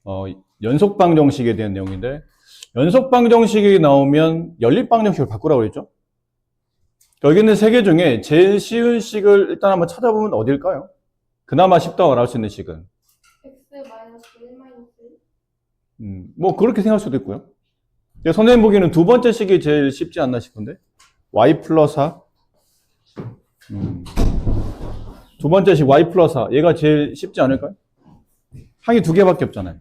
어, 연속방정식에 대한 내용인데, 연속방정식이 나오면 연립방정식을 바꾸라고 그랬죠? 여기 있는 세 개 중에 제일 쉬운 식을 일단 한번 찾아보면 어딜까요? 그나마 쉽다고 말할 수 있는 식은. 뭐 그렇게 생각할 수도 있고요. 선생님 보기에는 두 번째 식이 제일 쉽지 않나 싶은데. y 플러스 4. 두 번째 식 y 플러스 4. 얘가 제일 쉽지 않을까요? 항이 두 개밖에 없잖아요.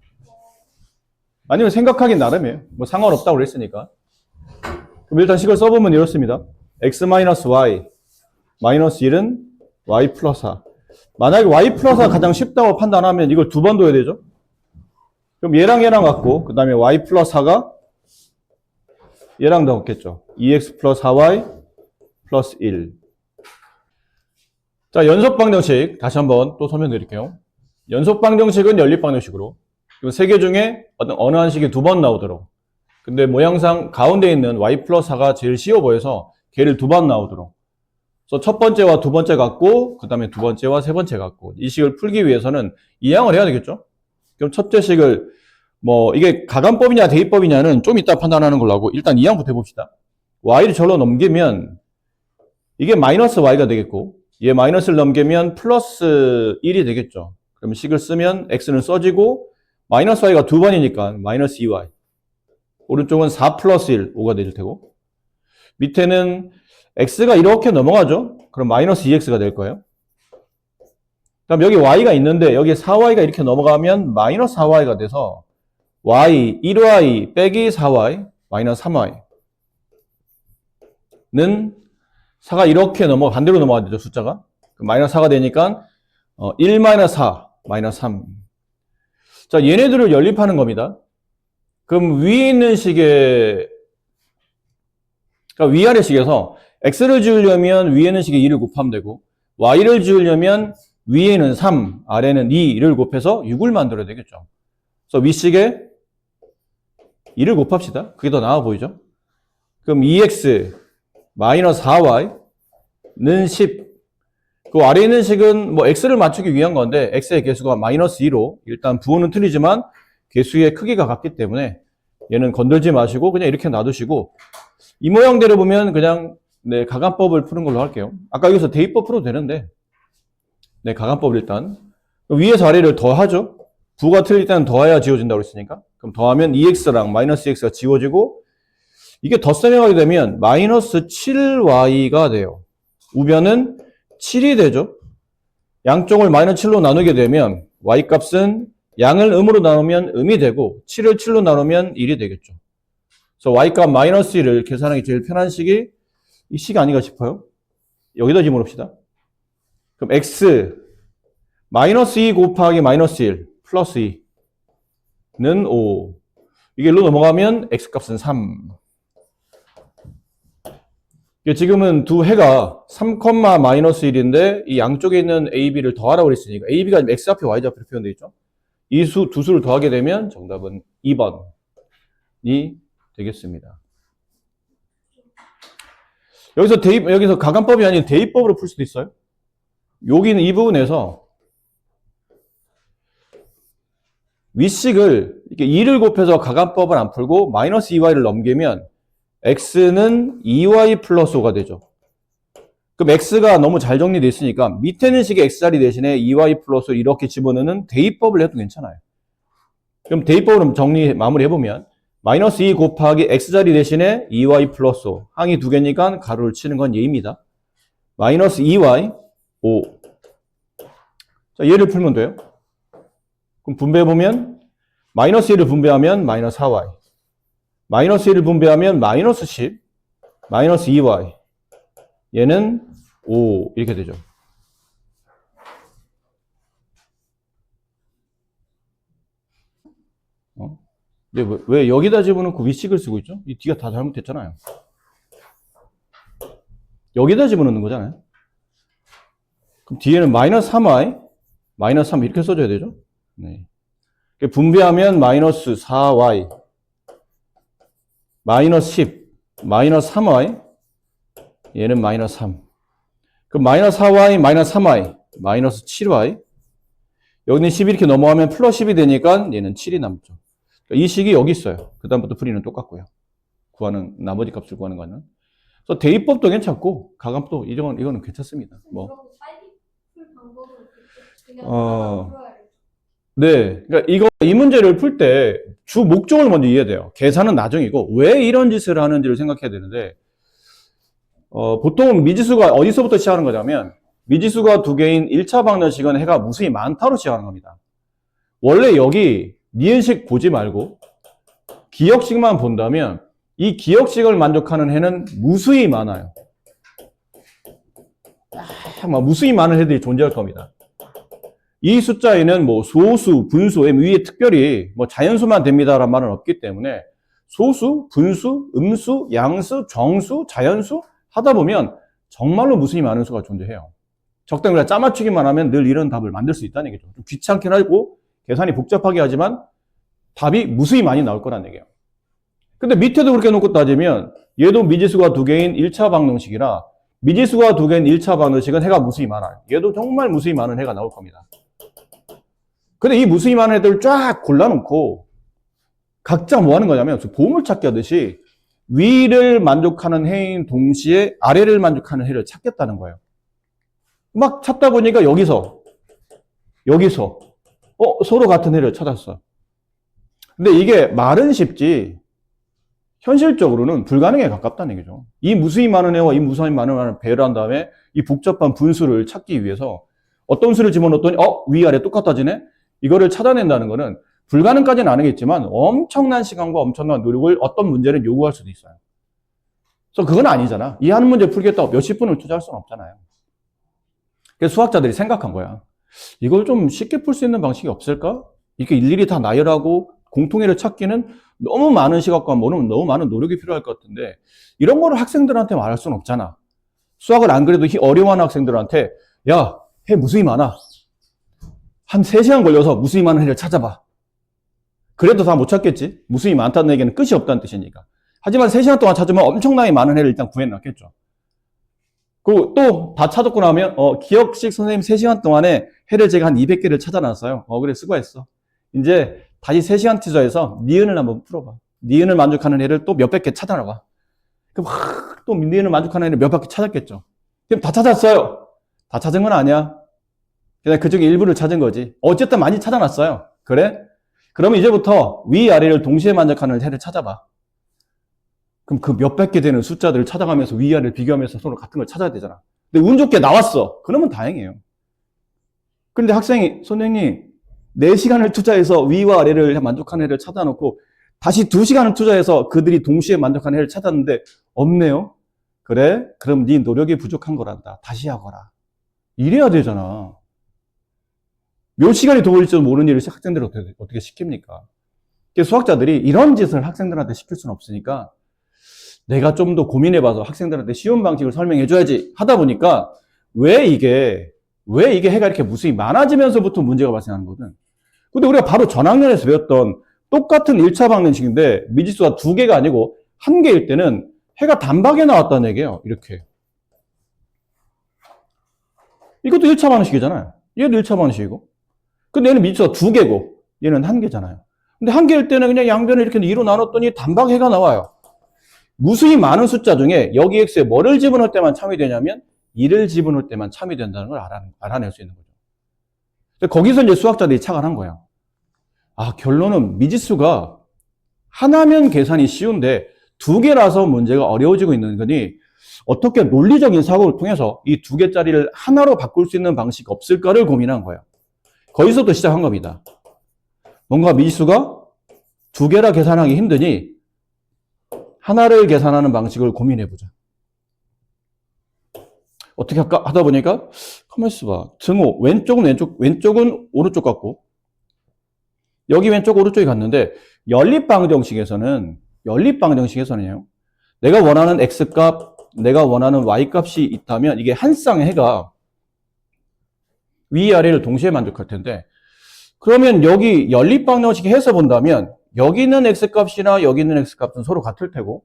아니면 생각하기 나름이에요. 뭐 상관없다고 그랬으니까. 그럼 일단 식을 써보면 이렇습니다. x-y 마이너스 1은 y 플러스 4. 만약에 y 플러스 4가 가장 쉽다고 판단하면 이걸 두 번 둬야 되죠. 그럼 얘랑 같고 그 다음에 y 플러스 4가 얘랑 더 같겠죠. 2x 플러스 4y 플러스 1. 자, 연속방정식 다시 한번 또 설명드릴게요. 연속방정식은 연립방정식으로 세 개 중에 어느 한 식이 두 번 나오도록. 근데 모양상 가운데 있는 y 플러스 4가 제일 쉬워 보여서 걔를 두 번 나오도록. 그래서 첫 번째와 두 번째 같고 그 다음에 두 번째와 세 번째 같고 이 식을 풀기 위해서는 이항을 해야 되겠죠. 그럼 첫째 식을 뭐 이게 가간법이냐 대입법이냐는 좀 이따 판단하는 걸로 하고 일단 이항부터 해봅시다. y를 절로 넘기면 이게 마이너스 y가 되겠고 얘 마이너스를 넘기면 플러스 1이 되겠죠. 그럼 식을 쓰면 x는 써지고 마이너스 y가 두 번이니까 마이너스 2y. 오른쪽은 4 플러스 1, 5가 될 테고 밑에는 x가 이렇게 넘어가죠. 그럼 마이너스 2x가 될 거예요. 그럼 여기 y가 있는데 여기 4y가 이렇게 넘어가면 마이너스 4y가 돼서 y 1y 빼기 4y 마이너스 3y는 4가 이렇게 반대로 넘어가야 되죠. 숫자가. 마이너스 4가 되니까 1 마이너스 4 마이너스 3. 자, 얘네들을 연립하는 겁니다. 그럼 위에 있는 식에 그러니까 위아래 식에서 x를 지우려면 위에 있는 식에 2를 곱하면 되고 y를 지우려면 위에는 3, 아래는 2를 곱해서 6을 만들어야 되겠죠. 그래서 윗식에 2를 곱합시다. 그게 더 나아 보이죠? 그럼 2x 마이너스 4y는 10. 그 아래에 있는 식은 뭐 x를 맞추기 위한 건데 x의 개수가 마이너스 2로 일단 부호는 틀리지만 개수의 크기가 같기 때문에 얘는 건들지 마시고 그냥 이렇게 놔두시고 이 모양대로 보면 그냥 네, 가간법을 푸는 걸로 할게요. 아까 여기서 대입법 풀어도 되는데 네, 가간법을 일단 위에서 아래를 더하죠. 부호가 틀릴 때는 더해야 지워진다고 했으니까 그럼 더하면 2x랑 마이너스 2x가 지워지고 이게 덧셈해가게 되면 마이너스 7y가 돼요. 우변은 7이 되죠. 양쪽을 마이너스 7로 나누게 되면 y값은 양을 음으로 나누면 음이 되고 7을 7로 나누면 1이 되겠죠. 그래서 y값 마이너스 1을 계산하기 제일 편한 식이 이 식이 아닌가 싶어요. 여기다 집어넣읍시다. 그럼 x 마이너스 2 곱하기 마이너스 1 플러스 2는 5. 이게 1로 넘어가면 x값은 3. 지금은 두 해가 3, 마이너스 1인데 이 양쪽에 있는 a, b를 더하라고 그랬으니까 a, b가 x 앞에 y 앞에 표현되어 있죠. 이 두 수를 더하게 되면 정답은 2번이 되겠습니다. 여기서 가간법이 아닌 대입법으로 풀 수도 있어요. 여기는 이 부분에서 윗식을 이렇게 2를 곱해서 가간법을 안 풀고 마이너스 2y를 넘기면 x는 2y 플러스 5가 되죠. 그럼 x가 너무 잘 정리되어 있으니까 밑에는 식의 x자리 대신에 2y 플러스 이렇게 집어넣는 대입법을 해도 괜찮아요. 그럼 대입법으로 마무리해보면 마이너스 2 곱하기 x자리 대신에 2y 플러스 5 항이 두 개니까 가로를 치는 건 얘입니다. 마이너스 2y 5. 자, 얘를 풀면 돼요. 그럼 분배해보면 마이너스 1을 분배하면 마이너스 4y 마이너스 1을 분배하면 마이너스 10 마이너스 2y 얘는 5 이렇게 되죠. 근데 왜 여기다 집어넣고 윗식을 쓰고 있죠? 이 뒤가 다 잘못됐잖아요. 여기다 집어넣는 거잖아요. 그럼 뒤에는 마이너스 3y 마이너스 3 이렇게 써줘야 되죠. 네. 분배하면 마이너스 4y 마이너스 10 마이너스 3y 얘는 마이너스 3. 그럼 마이너스 4y 마이너스 3y 마이너스 7y 여기는 10이 이렇게 넘어가면 플러스 10이 되니까 얘는 7이 남죠. 이 식이 여기 있어요. 그 다음부터 풀이는 똑같고요. 구하는, 나머지 값을 구하는 거는. 그래서 대입법도 괜찮고, 가감도, 이거는 괜찮습니다. 뭐. 네. 그러니까 이 문제를 풀 때 주 목적을 먼저 이해해야 돼요. 계산은 나중이고, 왜 이런 짓을 하는지를 생각해야 되는데, 보통 미지수가 어디서부터 시작하는 거냐면, 미지수가 두 개인 1차 방정식은 해가 무수히 많다로 시작하는 겁니다. 원래 여기 니은식 보지 말고 기역식만 본다면 이 기역식을 만족하는 해는 무수히 많아요. 막 무수히 많은 해들이 존재할 겁니다. 이 숫자에는 뭐 소수, 분수, 위에 특별히 뭐 자연수만 됩니다라는 말은 없기 때문에 소수, 분수, 음수, 양수, 정수, 자연수 하다 보면 정말로 무수히 많은 수가 존재해요. 적당히 그냥 짜맞추기만 하면 늘 이런 답을 만들 수 있다는 얘기죠. 좀 귀찮긴 하고 계산이 복잡하게 하지만 답이 무수히 많이 나올 거란 얘기예요. 근데 밑에도 그렇게 놓고 따지면 얘도 미지수가 두 개인 1차 방정식이라 미지수가 두 개인 1차 방정식은 해가 무수히 많아요. 얘도 정말 무수히 많은 해가 나올 겁니다. 근데 이 무수히 많은 애들 쫙 골라놓고 각자 뭐 하는 거냐면 보물찾기 하듯이 위를 만족하는 해인 동시에 아래를 만족하는 해를 찾겠다는 거예요. 막 찾다 보니까 여기서 서로 같은 해를 찾았어. 근데 이게 말은 쉽지 현실적으로는 불가능에 가깝다는 얘기죠. 이 무수히 많은 해와 이 무수히 많은 해를 배열한 다음에 이 복잡한 분수를 찾기 위해서 어떤 수를 집어넣었더니 위아래 똑같아지네? 이거를 찾아낸다는 거는 불가능까지는 아니겠지만 엄청난 시간과 엄청난 노력을 어떤 문제는 요구할 수도 있어요. 그래서 그건 아니잖아. 이 한 문제 풀겠다고 몇십 분을 투자할 수는 없잖아요. 그래서 수학자들이 생각한 거야. 이걸 좀 쉽게 풀 수 있는 방식이 없을까? 이렇게 일일이 다 나열하고 공통해를 찾기는 너무 많은 시각과 너무 많은 노력이 필요할 것 같은데 이런 거를 학생들한테 말할 수는 없잖아. 수학을 안 그래도 어려워하는 학생들한테 야, 해 무수히 많아. 한 3시간 걸려서 무수히 많은 해를 찾아봐. 그래도 다 못 찾겠지. 무수히 많다는 얘기는 끝이 없다는 뜻이니까. 하지만 3시간 동안 찾으면 엄청나게 많은 해를 일단 구해놨겠죠. 그리고 또 다 찾았고 나면 기억식 선생님 3시간 동안에 해를 제가 한 200개를 찾아놨어요. 그래 수고했어. 이제 다시 3시간 투자해서 니은을 한번 풀어봐. 니은을 만족하는 해를 또 몇백 개 찾아놔봐. 그럼 또 니은을 만족하는 해를 몇백 개 찾았겠죠. 그럼 다 찾았어요. 다 찾은 건 아니야. 그냥 그중에 일부를 찾은 거지. 어쨌든 많이 찾아놨어요. 그래? 그러면 이제부터 위아래를 동시에 만족하는 해를 찾아봐. 그럼 그 몇백 개 되는 숫자들을 찾아가면서 위아래를 비교하면서 서로 같은 걸 찾아야 되잖아. 근데 운 좋게 나왔어. 그러면 다행이에요. 그런데 학생이 선생님 4시간을 투자해서 위와 아래를 만족하는 해를 찾아놓고 다시 2시간을 투자해서 그들이 동시에 만족하는 해를 찾았는데 없네요. 그래? 그럼 네 노력이 부족한 거란다. 다시 하거라. 이래야 되잖아. 몇 시간이 더 걸릴지도 모르는 일을 학생들을 어떻게 시킵니까? 수학자들이 이런 짓을 학생들한테 시킬 수는 없으니까 내가 좀 더 고민해봐서 학생들한테 쉬운 방식을 설명해줘야지 하다 보니까 왜 이게 해가 이렇게 무수히 많아지면서부터 문제가 발생하는 거든. 근데 우리가 바로 전학년에서 배웠던 똑같은 1차 방정식인데 미지수가 2개가 아니고 1개일 때는 해가 단박에 나왔다는 얘기예요. 이렇게. 이것도 1차 방정식이잖아요. 얘도 1차 방정식이고. 근데 얘는 미지수가 2개고 얘는 1개잖아요. 근데 1개일 때는 그냥 양변을 이렇게 2로 나눴더니 단박 해가 나와요. 무수히 많은 숫자 중에 여기 x에 뭐를 집어넣을 때만 참이 되냐면 2를 집어넣을 때만 참이 된다는 걸 알아낼 수 있는 거죠. 거기서 이제 수학자들이 착안한 거예요. 결론은 미지수가 하나면 계산이 쉬운데 2개라서 문제가 어려워지고 있는 거니 어떻게 논리적인 사고를 통해서 이 2개짜리를 하나로 바꿀 수 있는 방식이 없을까를 고민한 거예요. 거기서부터 시작한 겁니다. 뭔가 미지수가 2개라 계산하기 힘드니 하나를 계산하는 방식을 고민해보자. 어떻게 할까? 하다 보니까 가만히 있어봐. 등호 왼쪽은 오른쪽 같고 여기 왼쪽 오른쪽이 같는데 연립방정식에서는요. 내가 원하는 x값, 내가 원하는 y값이 있다면 이게 한 쌍의 해가 위아래를 동시에 만족할 텐데 그러면 여기 연립방정식 해서 본다면 여기 있는 x값이나 여기 있는 x값은 서로 같을 테고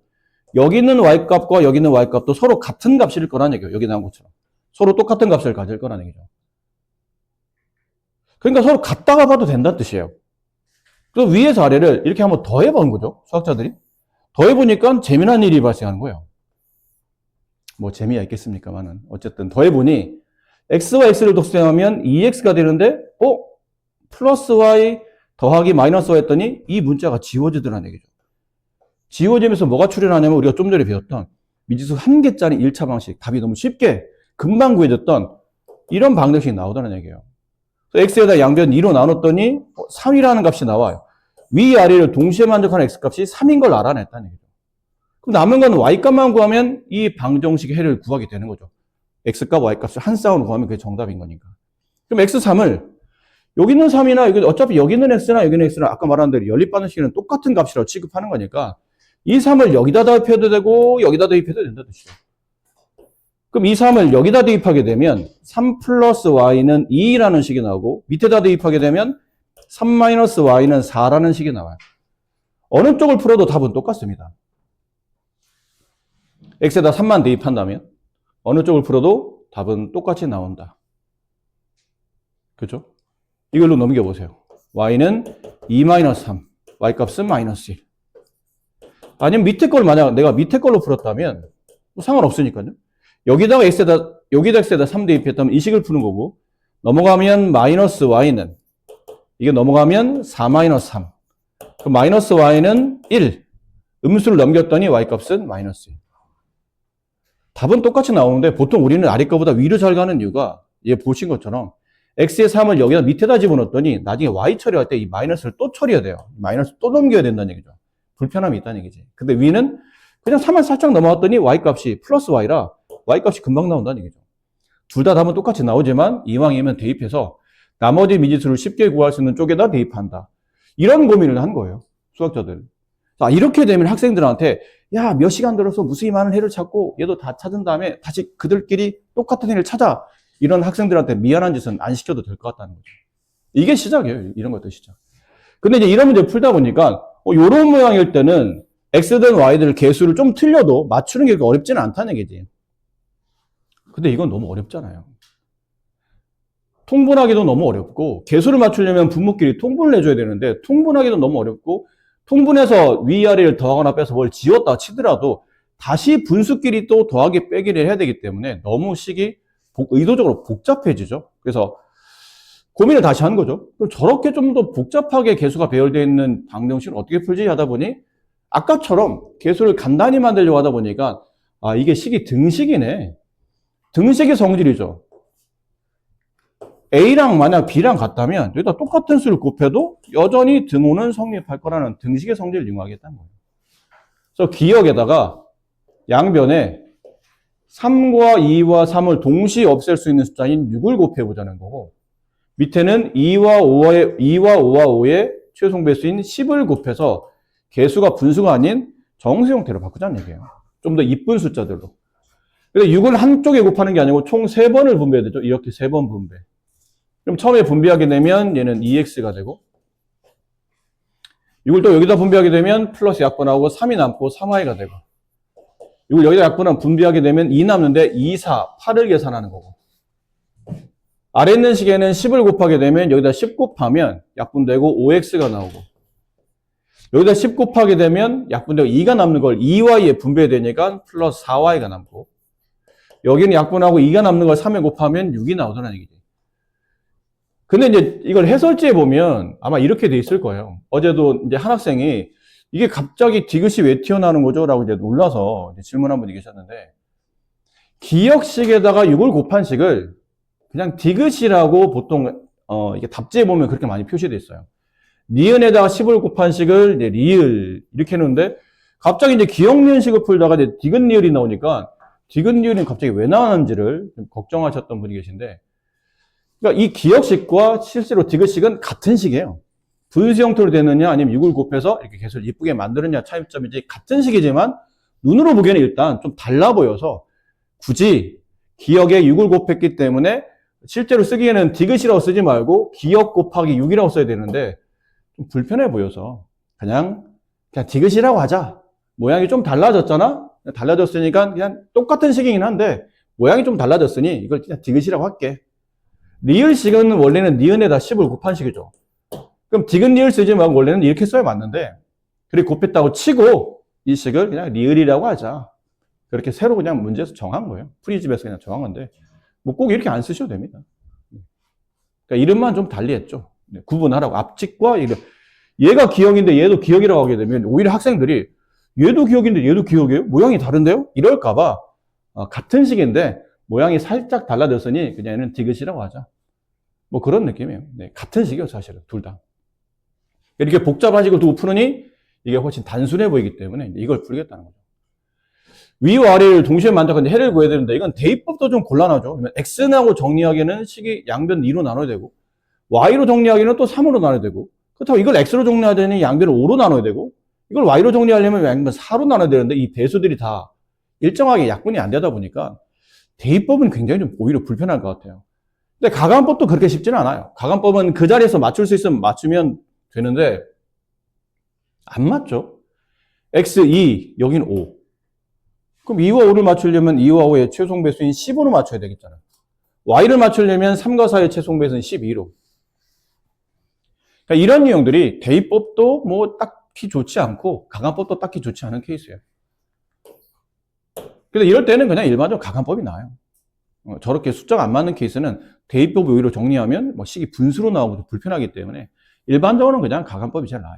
여기 있는 y값과 여기 있는 y값도 서로 같은 값일 거라는 얘기예요. 여기 나온 것처럼. 서로 똑같은 값을 가질 거라는 얘기죠. 그러니까 서로 같다가 봐도 된다는 뜻이에요. 그래서 위에서 아래를 이렇게 한번 더해본 거죠. 수학자들이. 더해보니까 재미난 일이 발생하는 거예요. 뭐 재미가 있겠습니까만은. 어쨌든 더해보니 x와 x를 독수하면 2x가 되는데 플러스 y 더하기 마이너스 y 했더니 이 문자가 지워지더라는 얘기죠. 지워지면서 뭐가 출현하냐면 우리가 좀 전에 배웠던 미지수 한 개짜리 1차 방식, 답이 너무 쉽게 금방 구해졌던 이런 방정식이 나오다는 얘기예요. x에다 양변 2로 나눴더니 3이라는 값이 나와요. 위아래를 동시에 만족하는 x값이 3인 걸 알아냈다는 얘기죠. 그럼 남은 건 y값만 구하면 이 방정식의 해를 구하게 되는 거죠. x값, y값을 한 쌍으로 구하면 그게 정답인 거니까. 그럼 x3을 여기 있는 3이나 여기 어차피 여기 있는 x나 여기 있는 x나 아까 말한 대로 연립방정식은 똑같은 값이라고 취급하는 거니까 이 3을 여기다 대입해도 되고 여기다 대입해도 된다는 뜻이죠. 그럼 이 3을 여기다 대입하게 되면 3 플러스 y는 2라는 식이 나오고 밑에다 대입하게 되면 3 마이너스 y는 4라는 식이 나와요. 어느 쪽을 풀어도 답은 똑같습니다. x에다 3만 대입한다면 어느 쪽을 풀어도 답은 똑같이 나온다. 그죠? 이걸로 넘겨보세요. y는 2 마이너스 3, y값은 마이너스 1. 아니면 밑에 걸 만약 내가 밑에 걸로 풀었다면 뭐 상관없으니까요. 여기다가 x에다 3 대입했다면 이 식을 푸는 거고 넘어가면 마이너스 y는 이게 넘어가면 4 마이너스 3. 그럼 마이너스 y는 1. 음수를 넘겼더니 y값은 마이너스 1. 답은 똑같이 나오는데 보통 우리는 아래 거보다 위로 잘 가는 이유가 얘 보신 것처럼 x의 3을 여기다 밑에다 집어넣었더니 나중에 y 처리할 때 이 마이너스를 또 처리해야 돼요. 마이너스 또 넘겨야 된다는 얘기죠. 불편함이 있다는 얘기지. 근데 위는 그냥 3을 살짝 넘어갔더니 y값이 플러스 y라 y값이 금방 나온다는 얘기죠. 둘 다 답은 똑같이 나오지만 이왕이면 대입해서 나머지 미지수를 쉽게 구할 수 있는 쪽에다 대입한다. 이런 고민을 한 거예요. 수학자들. 자, 이렇게 되면 학생들한테 야, 몇 시간 들어서 무수히 많은 해를 찾고 얘도 다 찾은 다음에 다시 그들끼리 똑같은 해를 찾아. 이런 학생들한테 미안한 짓은 안 시켜도 될 것 같다는 거죠. 이게 시작이에요. 이런 것도 시작. 근데 이제 이런 문제를 풀다 보니까 요런 모양일 때는 x든 y든 개수를 좀 틀려도 맞추는 게 어렵지는 않다는 얘기지. 근데 이건 너무 어렵잖아요. 통분하기도 너무 어렵고 개수를 맞추려면 분모끼리 통분을 해줘야 되는데 통분하기도 너무 어렵고 통분해서 위아래를 더하거나 빼서 뭘 지웠다 치더라도 다시 분수끼리 또 더하기 빼기를 해야 되기 때문에 너무 식이 의도적으로 복잡해지죠. 그래서 고민을 다시 한 거죠. 그럼 저렇게 좀 더 복잡하게 개수가 배열되어 있는 방정식을 어떻게 풀지 하다 보니 아까처럼 개수를 간단히 만들려고 하다 보니까 아, 이게 식이 등식이네. 등식의 성질이죠. A랑 만약 B랑 같다면 여기다 똑같은 수를 곱해도 여전히 등호는 성립할 거라는 등식의 성질을 이용하겠다는 거예요. 그래서 기역에다가 양변에 3과 2와 3을 동시에 없앨 수 있는 숫자인 6을 곱해보자는 거고 밑에는 2와 5와 5의 최종 배수인 10을 곱해서 개수가 분수가 아닌 정수 형태로 바꾸자는 얘기예요. 좀 더 이쁜 숫자들로. 그래서 6을 한쪽에 곱하는 게 아니고 총 3번을 분배해야 되죠. 이렇게 3번 분배. 그럼 처음에 분배하게 되면 얘는 2x가 되고 6을 또 여기다 분배하게 되면 플러스 약분하고 3이 남고 3y가 되고 6을 여기다 약분하면 분배하게 되면 2 남는데 2, 4, 8을 계산하는 거고 아래 있는 식에는 10을 곱하게 되면 여기다 10 곱하면 약분되고 5x가 나오고 여기다 10 곱하게 되면 약분되고 2가 남는 걸 2y에 분배되니까 플러스 4y가 남고 여기는 약분하고 2가 남는 걸 3에 곱하면 6이 나오더라는 얘기지. 근데 이제 이걸 해설지에 보면 아마 이렇게 돼 있을 거예요. 어제도 이제 한 학생이 이게 갑자기 디귿이 왜 튀어나오는 거죠? 라고 이제 놀라서 이제 질문 한 분이 계셨는데 기역식에다가 6을 곱한 식을 그냥 디귿이라고 보통 이게 답지에 보면 그렇게 많이 표시되어 있어요. 니은에다가 10을 곱한 식을 이제 리을 이렇게 해놓는데 갑자기 이제 기역니은식을 풀다가 이제 디귿 리을이 나오니까 디귿 리을이 갑자기 왜 나왔는지를 좀 걱정하셨던 분이 계신데 그러니까 이 기역식과 실제로 디귿식은 같은 식이에요. 분수 형태로 되느냐 아니면 6을 곱해서 이렇게 개수를 이쁘게 만드느냐 차이점이지 같은 식이지만 눈으로 보기에는 일단 좀 달라 보여서 굳이 기역에 6을 곱했기 때문에 실제로 쓰기에는 디귿이라고 쓰지 말고 기역 곱하기 6이라고 써야 되는데 좀 불편해 보여서 그냥 디귿이라고 하자. 모양이 좀 달라졌잖아? 달라졌으니까 그냥 똑같은 식이긴 한데 모양이 좀 달라졌으니 이걸 그냥 디귿이라고 할게. 리을식은 원래는 니은에다 10을 곱한 식이죠. 그럼 디귿 리을 쓰지 말고 원래는 이렇게 써야 맞는데, 그리고 곱했다고 치고 이 식을 그냥 리을이라고 하자. 그렇게 새로 그냥 문제에서 정한 거예요. 프리집에서 그냥 정한 건데, 뭐 꼭 이렇게 안 쓰셔도 됩니다. 그러니까 이름만 좀 달리 했죠. 구분하라고. 앞직과 이름. 얘가 기억인데 얘도 기억이라고 하게 되면 오히려 학생들이 얘도 기억인데 얘도 기억이에요? 모양이 다른데요? 이럴까봐 같은 식인데 모양이 살짝 달라졌으니 그냥 얘는 디귿이라고 하자. 뭐 그런 느낌이에요. 네, 같은 식이에요, 사실은. 둘 다. 이렇게 복잡한 식을 두고 푸느니 이게 훨씬 단순해 보이기 때문에 이걸 풀겠다는 거죠. 위와 아래를 동시에 만족하는데 해를 구해야 되는데 이건 대입법도 좀 곤란하죠. x하고 정리하기에는 식이 양변 2로 나눠야 되고 y로 정리하기는 또 3으로 나눠야 되고 그렇다고 이걸 x로 정리하자니 양변을 5로 나눠야 되고 이걸 y로 정리하려면 양변 4로 나눠야 되는데 이 배수들이 다 일정하게 약분이 안 되다 보니까 대입법은 굉장히 좀 오히려 불편할 것 같아요. 근데 가감법도 그렇게 쉽지는 않아요. 가감법은 그 자리에서 맞출 수 있으면 맞추면 되는데 안 맞죠. x 2, 여기는 5. 그럼 2와 5를 맞추려면 2와 5의 최종 배수인 15로 맞춰야 되겠잖아요. y를 맞추려면 3과 4의 최종 배수인 12로. 그러니까 이런 유형들이 대입법도 뭐 딱히 좋지 않고 가감법도 딱히 좋지 않은 케이스예요. 그래서 이럴 때는 그냥 일반적으로 가감법이 나아요. 저렇게 숫자가 안 맞는 케이스는 대입법 오히려 정리하면 뭐 식이 분수로 나오고 불편하기 때문에 일반적으로는 그냥 가감법이 제일 나아요.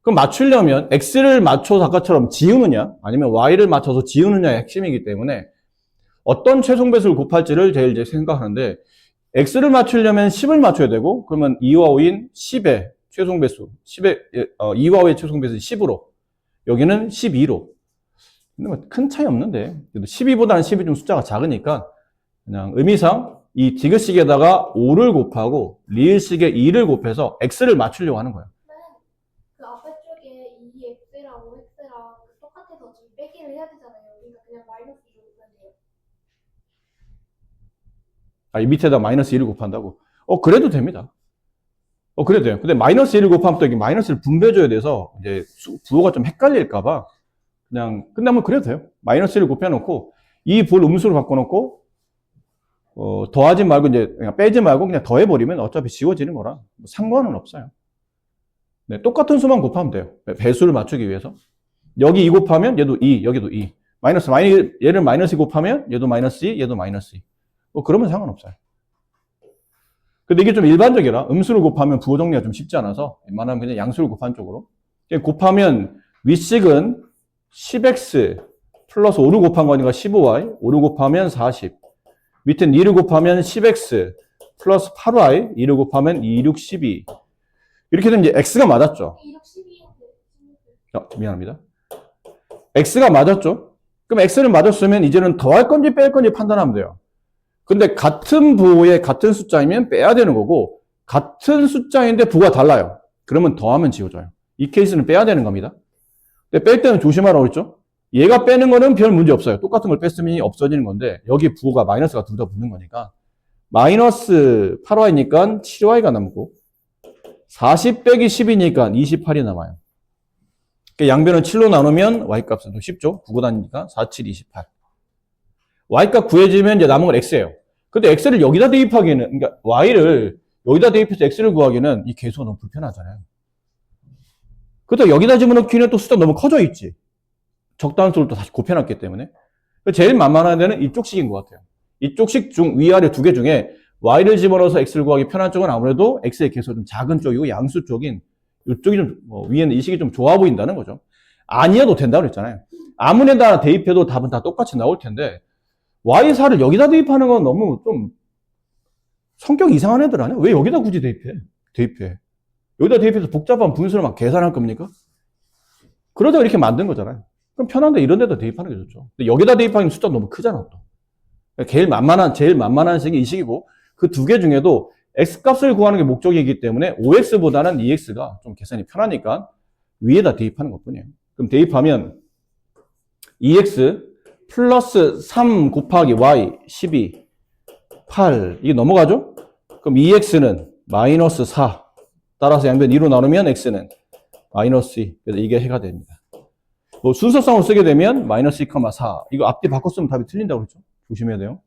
그럼 맞추려면 x를 맞춰서 아까처럼 지우느냐 아니면 y를 맞춰서 지우느냐의 핵심이기 때문에 어떤 최종 배수를 곱할지를 제일 이제 생각하는데 x를 맞추려면 10을 맞춰야 되고 그러면 2와 5인 10의 최종 배수 10의 2와 5의 최종 배수 10으로 여기는 12로 근데 뭐 큰 차이 없는데 12보다는 10이 좀 숫자가 작으니까 그냥 의미상 이 디귿식에다가 5를 곱하고 리을식에 2를 곱해서 x를 맞추려고 하는 거예요. 그 앞에 쪽에 2x랑 5x랑 똑같아서 지금 빼기를 해야 되잖아요. 그러니까 그냥 마이너스 2로 보면 돼요. 이 밑에다 마이너스 1을 곱한다고? 그래도 됩니다. 그래도 돼요. 근데 마이너스 1을 곱하면 또 이게 마이너스를 분배해줘야 돼서 이제 부호가 좀 헷갈릴까봐 그냥 끝나면 그래도 돼요. 마이너스 1을 곱해놓고 이 볼 음수로 바꿔놓고 더하지 말고 이제 그냥 빼지 말고 그냥 더해버리면 어차피 지워지는 거라 뭐 상관은 없어요. 네, 똑같은 수만 곱하면 돼요. 배수를 맞추기 위해서. 여기 2 곱하면 얘도 2, 여기도 2. 얘를 마이너스 2 곱하면 얘도 마이너스 2, 얘도 마이너스 2. 그러면 상관없어요. 근데 이게 좀 일반적이라 음수를 곱하면 부호 정리가 좀 쉽지 않아서 웬만하면 그냥 양수를 곱한 쪽으로. 곱하면 윗식은 10x 플러스 5를 곱한 거니까 15y, 5를 곱하면 40. 밑엔 2를 곱하면 10x 플러스 8y, 2를 곱하면 2, 6, 12. 이렇게 되면 이제 x가 맞았죠. 2, 6, 12. 미안합니다. x가 맞았죠. 그럼 x를 맞았으면 이제는 더할 건지 뺄 건지 판단하면 돼요. 근데 같은 부호에 같은 숫자이면 빼야 되는 거고 같은 숫자인데 부가 달라요. 그러면 더하면 지워져요. 이 케이스는 빼야 되는 겁니다. 근데 뺄 때는 조심하라고 그랬죠. 얘가 빼는 거는 별 문제 없어요. 똑같은 걸 뺐으면 없어지는 건데 여기 부호가 마이너스가 둘 다 붙는 거니까 마이너스 8y니까 7y가 남고 40 빼기 10이니까 28이 남아요. 양변을 7로 나누면 y값은 좀 쉽죠. 9고 다니니까 4, 7, 28. y값 구해지면 이제 남은 건 x예요. 근데 x를 여기다 대입하기에는, 그러니까 y를 여기다 대입해서 x를 구하기에는 이 계수가 너무 불편하잖아요. 그렇다고 여기다 집어넣기는 또 숫자 너무 커져 있지. 적당한 수를 또 다시 곱해놨기 때문에. 제일 만만한 데는 이쪽 식인 것 같아요. 이쪽 식 중 위아래 두 개 중에 y를 집어넣어서 x를 구하기 편한 쪽은 아무래도 x의 계수가 좀 작은 쪽이고 양수 쪽인 이쪽이 좀 위에는 이 식이 좀 좋아 보인다는 거죠. 아니어도 된다고 그랬잖아요. 아무데나 대입해도 답은 다 똑같이 나올 텐데 y4를 여기다 대입하는 건 너무 좀 성격 이상한 애들 아니야? 왜 여기다 굳이 대입해? 여기다 대입해서 복잡한 분수를 막 계산할 겁니까? 그러다가 이렇게 만든 거잖아요. 그럼 편한데 이런 데다 대입하는 게 좋죠. 근데 여기다 대입하면 숫자 너무 크잖아, 또. 제일 만만한 식이 이 식이고 그 두 개 중에도 x값을 구하는 게 목적이기 때문에 5x보다는 2x가 좀 계산이 편하니까 위에다 대입하는 것 뿐이에요. 그럼 대입하면 2x 플러스 3 곱하기 y 12 8 이게 넘어가죠? 그럼 2x는 마이너스 4 따라서 양변 2로 나누면 x는 마이너스 2 그래서 이게 해가 됩니다. 순서상으로 쓰게 되면 마이너스 2,4 이거 앞뒤 바꿔 쓰면 답이 틀린다고 그랬죠? 조심해야 돼요.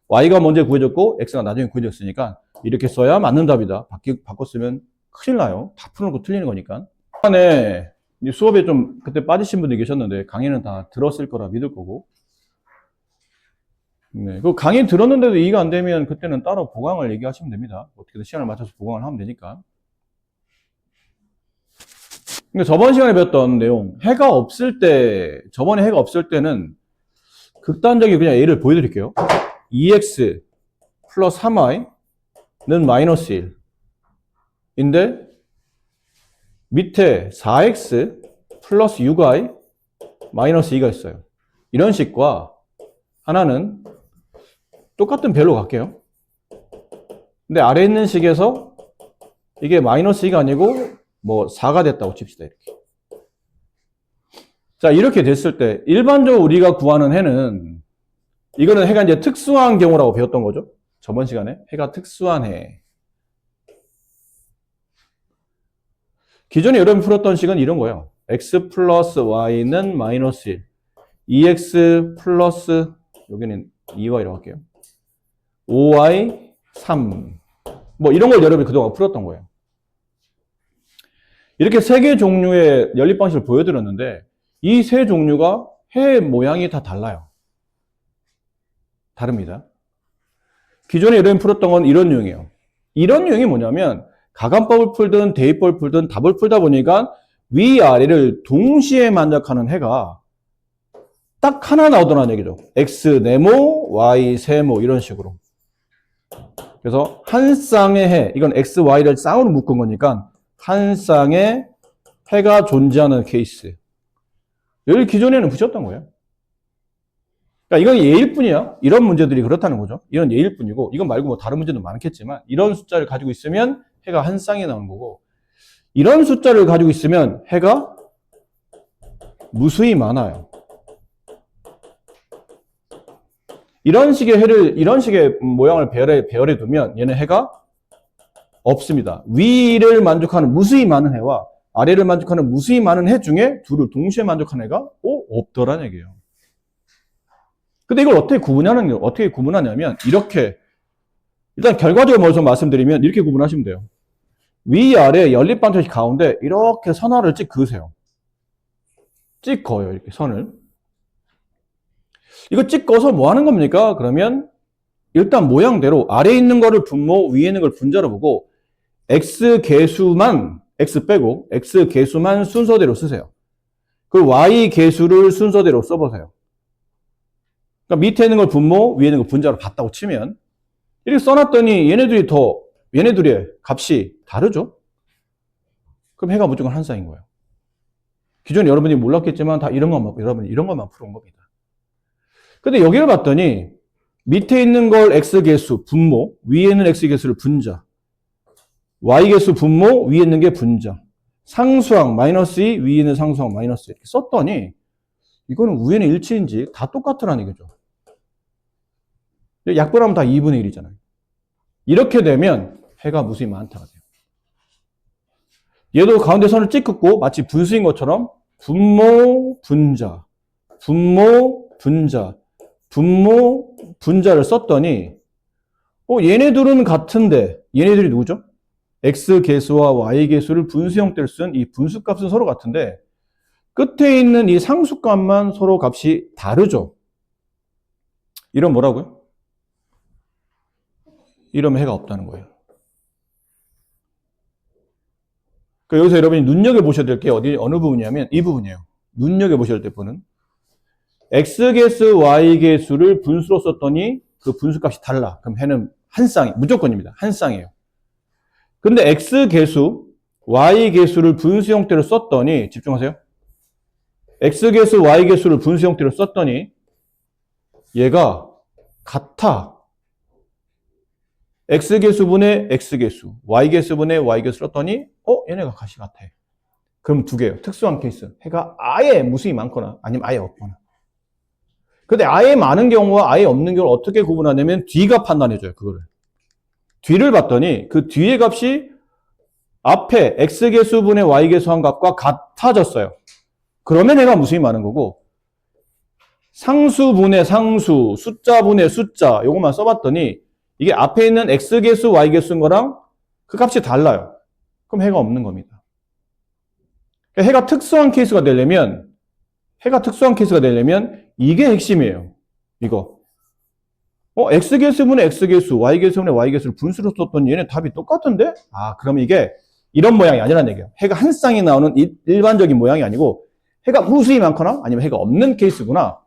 y가 먼저 구해졌고 x가 나중에 구해졌으니까 이렇게 써야 맞는 답이다. 바꿔 쓰면 큰일 나요. 다 풀어놓고 틀리는 거니까. 초반에 수업에 좀 그때 빠지신 분들이 계셨는데 강의는 다 들었을 거라 믿을 거고. 네, 그 강의 들었는데도 이해가 안 되면 그때는 따로 보강을 얘기하시면 됩니다. 어떻게든 시간을 맞춰서 보강을 하면 되니까. 근데 저번 시간에 배웠던 내용, 해가 없을 때, 저번에 해가 없을 때는 극단적인 그냥 예를 보여드릴게요. 2x 플러스 3y는 마이너스 1인데 밑에 4x 플러스 6y 마이너스 2가 있어요. 이런 식과 하나는 똑같은 별로 갈게요. 근데 아래 있는 식에서 이게 마이너스 2가 아니고 뭐 4가 됐다고 칩시다. 이렇게. 자, 이렇게 됐을 때 일반적으로 우리가 구하는 해는 이거는 해가 이제 특수한 경우라고 배웠던 거죠. 저번 시간에 해가 특수한 해. 기존에 여러분 풀었던 식은 이런 거예요. x 플러스 y는 마이너스 1. 2x 플러스 여기는 2y라고 할게요. 5y 3. 뭐 이런 걸 여러분이 그동안 풀었던 거예요. 이렇게 세 개 종류의 연립 방식을 보여드렸는데 이 세 종류가 해 모양이 다 달라요. 다릅니다. 기존에 여러분이 풀었던 건 이런 유형이에요. 이런 유형이 뭐냐면 가감법을 풀든 대입법을 풀든 답을 풀다 보니까 위아래를 동시에 만족하는 해가 딱 하나 나오더라는 얘기죠. x 네모, y 세모 이런 식으로. 그래서 한 쌍의 해, 이건 x, y를 쌍으로 묶은 거니까 한 쌍의 해가 존재하는 케이스. 여기 기존에는 붙였던 거예요. 그러니까 이건 예일 뿐이야. 이런 문제들이 그렇다는 거죠. 이런 예일 뿐이고, 이건 말고 뭐 다른 문제도 많겠지만, 이런 숫자를 가지고 있으면 해가 한 쌍이 나오는 거고, 이런 숫자를 가지고 있으면 해가 무수히 많아요. 이런 식의 해를, 이런 식의 모양을 배열해 두면 얘는 해가 없습니다. 위를 만족하는 무수히 많은 해와 아래를 만족하는 무수히 많은 해 중에 둘을 동시에 만족하는 해가 없더라는 얘기예요. 근데 이걸 어떻게 구분하냐면 이렇게 일단 결과적으로 먼저 말씀드리면 이렇게 구분하시면 돼요. 위아래 연립방정식 가운데 이렇게 선화를 찍 그으세요. 찍 그어요. 이렇게 선을. 이거 찍 그어서 뭐 하는 겁니까? 그러면 일단 모양대로 아래에 있는 거를 분모, 위에 있는 걸 분자로 보고 x 개수만 x 빼고 x 개수만 순서대로 쓰세요. 그 y 개수를 순서대로 써보세요. 그러니까 밑에 있는 걸 분모, 위에 있는 걸 분자로 봤다고 치면 이렇게 써놨더니 얘네들의 값이 다르죠? 그럼 해가 무조건 한 쌍인 거예요. 기존에 여러분이 몰랐겠지만 다 이런 것만 풀어온 겁니다. 근데 여기를 봤더니 밑에 있는 걸 x 개수 분모, 위에 있는 x 개수를 분자, y 개수 분모, 위에 있는 게 분자, 상수항 마이너스 2, 위에 있는 상수항 마이너스 2 이렇게 썼더니 이거는 위에는 일치인지 다 똑같으라는 얘기죠. 약분하면 다 2분의 1이잖아요. 이렇게 되면 해가 무수히 많다가 돼요. 얘도 가운데 선을 찍 긋고 마치 분수인 것처럼 분모, 분자, 분모, 분자, 분모, 분자를 썼더니 얘네들은 같은데 얘네들이 누구죠? x 개수와 y 개수를 분수 형태로 쓴 이 분수값은 서로 같은데 끝에 있는 이 상수값만 서로 값이 다르죠. 이러면 뭐라고요? 이러면 해가 없다는 거예요. 그러니까 여기서 여러분이 눈여겨보셔야 될 게 어느 부분이냐면 이 부분이에요. 눈여겨보셔야 될 부분은 x개수, y개수를 분수로 썼더니 그 분수값이 달라. 그럼 해는 한 쌍이 무조건입니다. 한 쌍이에요. 근데 x개수, y개수를 분수 형태로 썼더니 집중하세요. x개수, y개수를 분수 형태로 썼더니 얘가 같아. x개수분의 x개수, y개수분의 y개수 썼더니 얘네가 같이 같아. 그럼 두 개예요. 특수한 케이스. 해가 아예 무수히 많거나 아니면 아예 없거나. 근데 아예 많은 경우와 아예 없는 경우를 어떻게 구분하냐면 뒤가 판단해줘요. 그거를. 뒤를 봤더니 그 뒤의 값이 앞에 x개수분의 y개수 한 값과 같아졌어요. 그러면 해가 무수히 많은 거고 상수분의 상수, 숫자분의 숫자, 요것만 써봤더니 이게 앞에 있는 x개수, y개수인 거랑 그 값이 달라요. 그럼 해가 없는 겁니다. 해가 특수한 케이스가 되려면 이게 핵심이에요. 이거. x개수분의 x개수, y개수분의 y개수를 분수로 썼더니 얘네 답이 똑같은데? 그럼 이게 이런 모양이 아니라는 얘기예요. 해가 한 쌍이 나오는 일반적인 모양이 아니고 해가 무수히 많거나 아니면 해가 없는 케이스구나.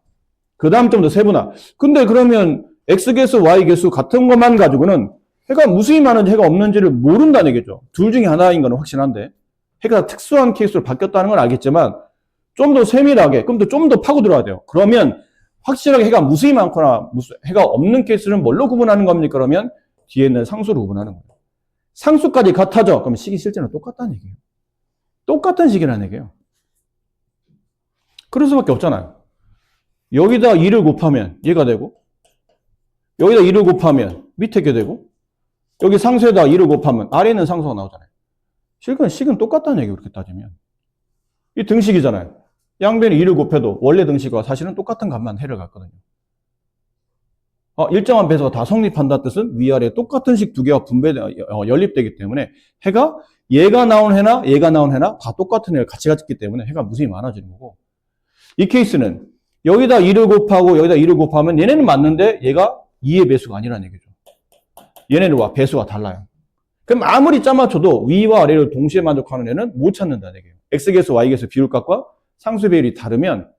그 다음 좀 더 세분화. 근데 그러면 x개수, y개수 같은 것만 가지고는 해가 무수히 많은지 해가 없는지를 모른다는 얘기죠. 둘 중에 하나인 건 확실한데 해가 특수한 케이스로 바뀌었다는 건 알겠지만 좀 더 세밀하게, 그럼 좀 더 파고 들어야 돼요. 그러면 확실하게 해가 무수히 많거나 해가 없는 케이스는 뭘로 구분하는 겁니까? 그러면 뒤에 있는 상수로 구분하는 거예요. 상수까지 같아져. 그럼 식이 실제는 똑같다는 얘기예요. 똑같은 식이라는 얘기예요. 그럴 수밖에 없잖아요. 여기다 2를 곱하면 얘가 되고 여기다 2를 곱하면 밑에 게 되고 여기 상수에다 2를 곱하면 아래에 있는 상수가 나오잖아요. 실은 식은 똑같다는 얘기예요. 그렇게 따지면. 이 등식이잖아요. 양변에 2를 곱해도 원래 등식과 사실은 똑같은 값만 해를 갔거든요. 일정한 배수가 다 성립한다는 뜻은 위아래 똑같은 식 두 개가 연립되기 때문에 해가 얘가 나온 해나 얘가 나온 해나 다 똑같은 해를 같이 가졌기 때문에 해가 무수히 많아지는 거고 이 케이스는 여기다 2를 곱하고 여기다 2를 곱하면 얘네는 맞는데 얘가 2의 배수가 아니라는 얘기죠. 얘네들과 배수가 달라요. 그럼 아무리 짜맞춰도 위와 아래를 동시에 만족하는 애는 못 찾는다는 얘기예요. x개수, y개수 비율값과 상수 비율이 다르면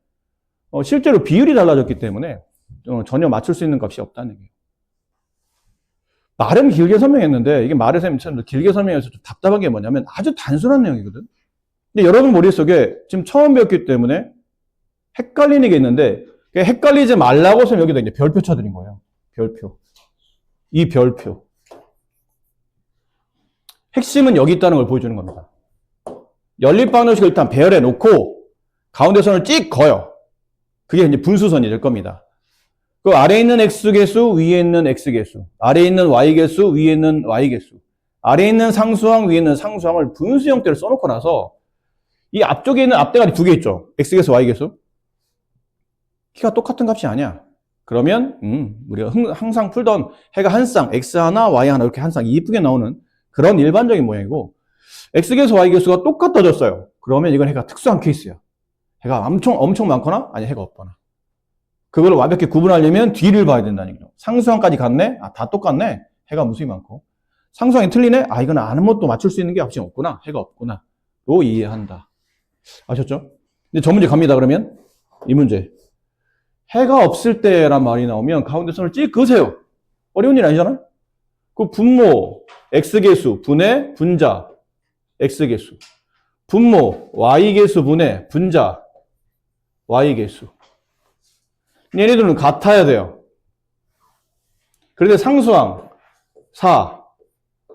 실제로 비율이 달라졌기 때문에 전혀 맞출 수 있는 값이 없다는 얘기예요. 말은 길게 설명했는데 이게 말을 길게 설명해서 좀 답답한 게 뭐냐면 아주 단순한 내용이거든. 근데 여러분 머릿속에 지금 처음 배웠기 때문에 헷갈리는 게 있는데 헷갈리지 말라고 해서 여기다 이제 별표 쳐드린 거예요. 별표. 이 별표. 핵심은 여기 있다는 걸 보여주는 겁니다. 연립방정식을 일단 배열해 놓고 가운데 선을 찍 그어요. 그게 이제 분수선이 될 겁니다. 그 아래에 있는 x개수, 위에 있는 x개수, 아래에 있는 y개수, 위에 있는 y개수, 아래에 있는 상수항, 위에 있는 상수항을 분수 형태로 써놓고 나서 이 앞쪽에 있는 앞대가리 두 개 있죠. x개수, y개수. 키가 똑같은 값이 아니야. 그러면 우리가 항상 풀던 해가 한 쌍, x 하나, y 하나 이렇게 한 쌍 이쁘게 나오는 그런 일반적인 모양이고 x개수, y개수가 똑같아졌어요. 그러면 이건 해가 특수한 케이스야. 해가 엄청 많거나 아니 해가 없거나. 그걸 완벽히 구분하려면 뒤를 봐야 된다는 얘기죠. 상수항까지 같네? 다 똑같네? 해가 무수히 많고. 상수항이 틀리네? 이건 아무것도 맞출 수 있는 게 확실히 없구나. 해가 없구나. 로 이해한다. 아셨죠? 이제 저 문제 갑니다. 그러면 이 문제. 해가 없을 때란 말이 나오면 가운데 선을 찍 그으세요. 어려운 일 아니잖아요? 그 분모 x개수 분의 분자 x개수. 분모 y개수 분의 분자 y개수. 얘네들은 같아야 돼요. 그런데 상수항 4,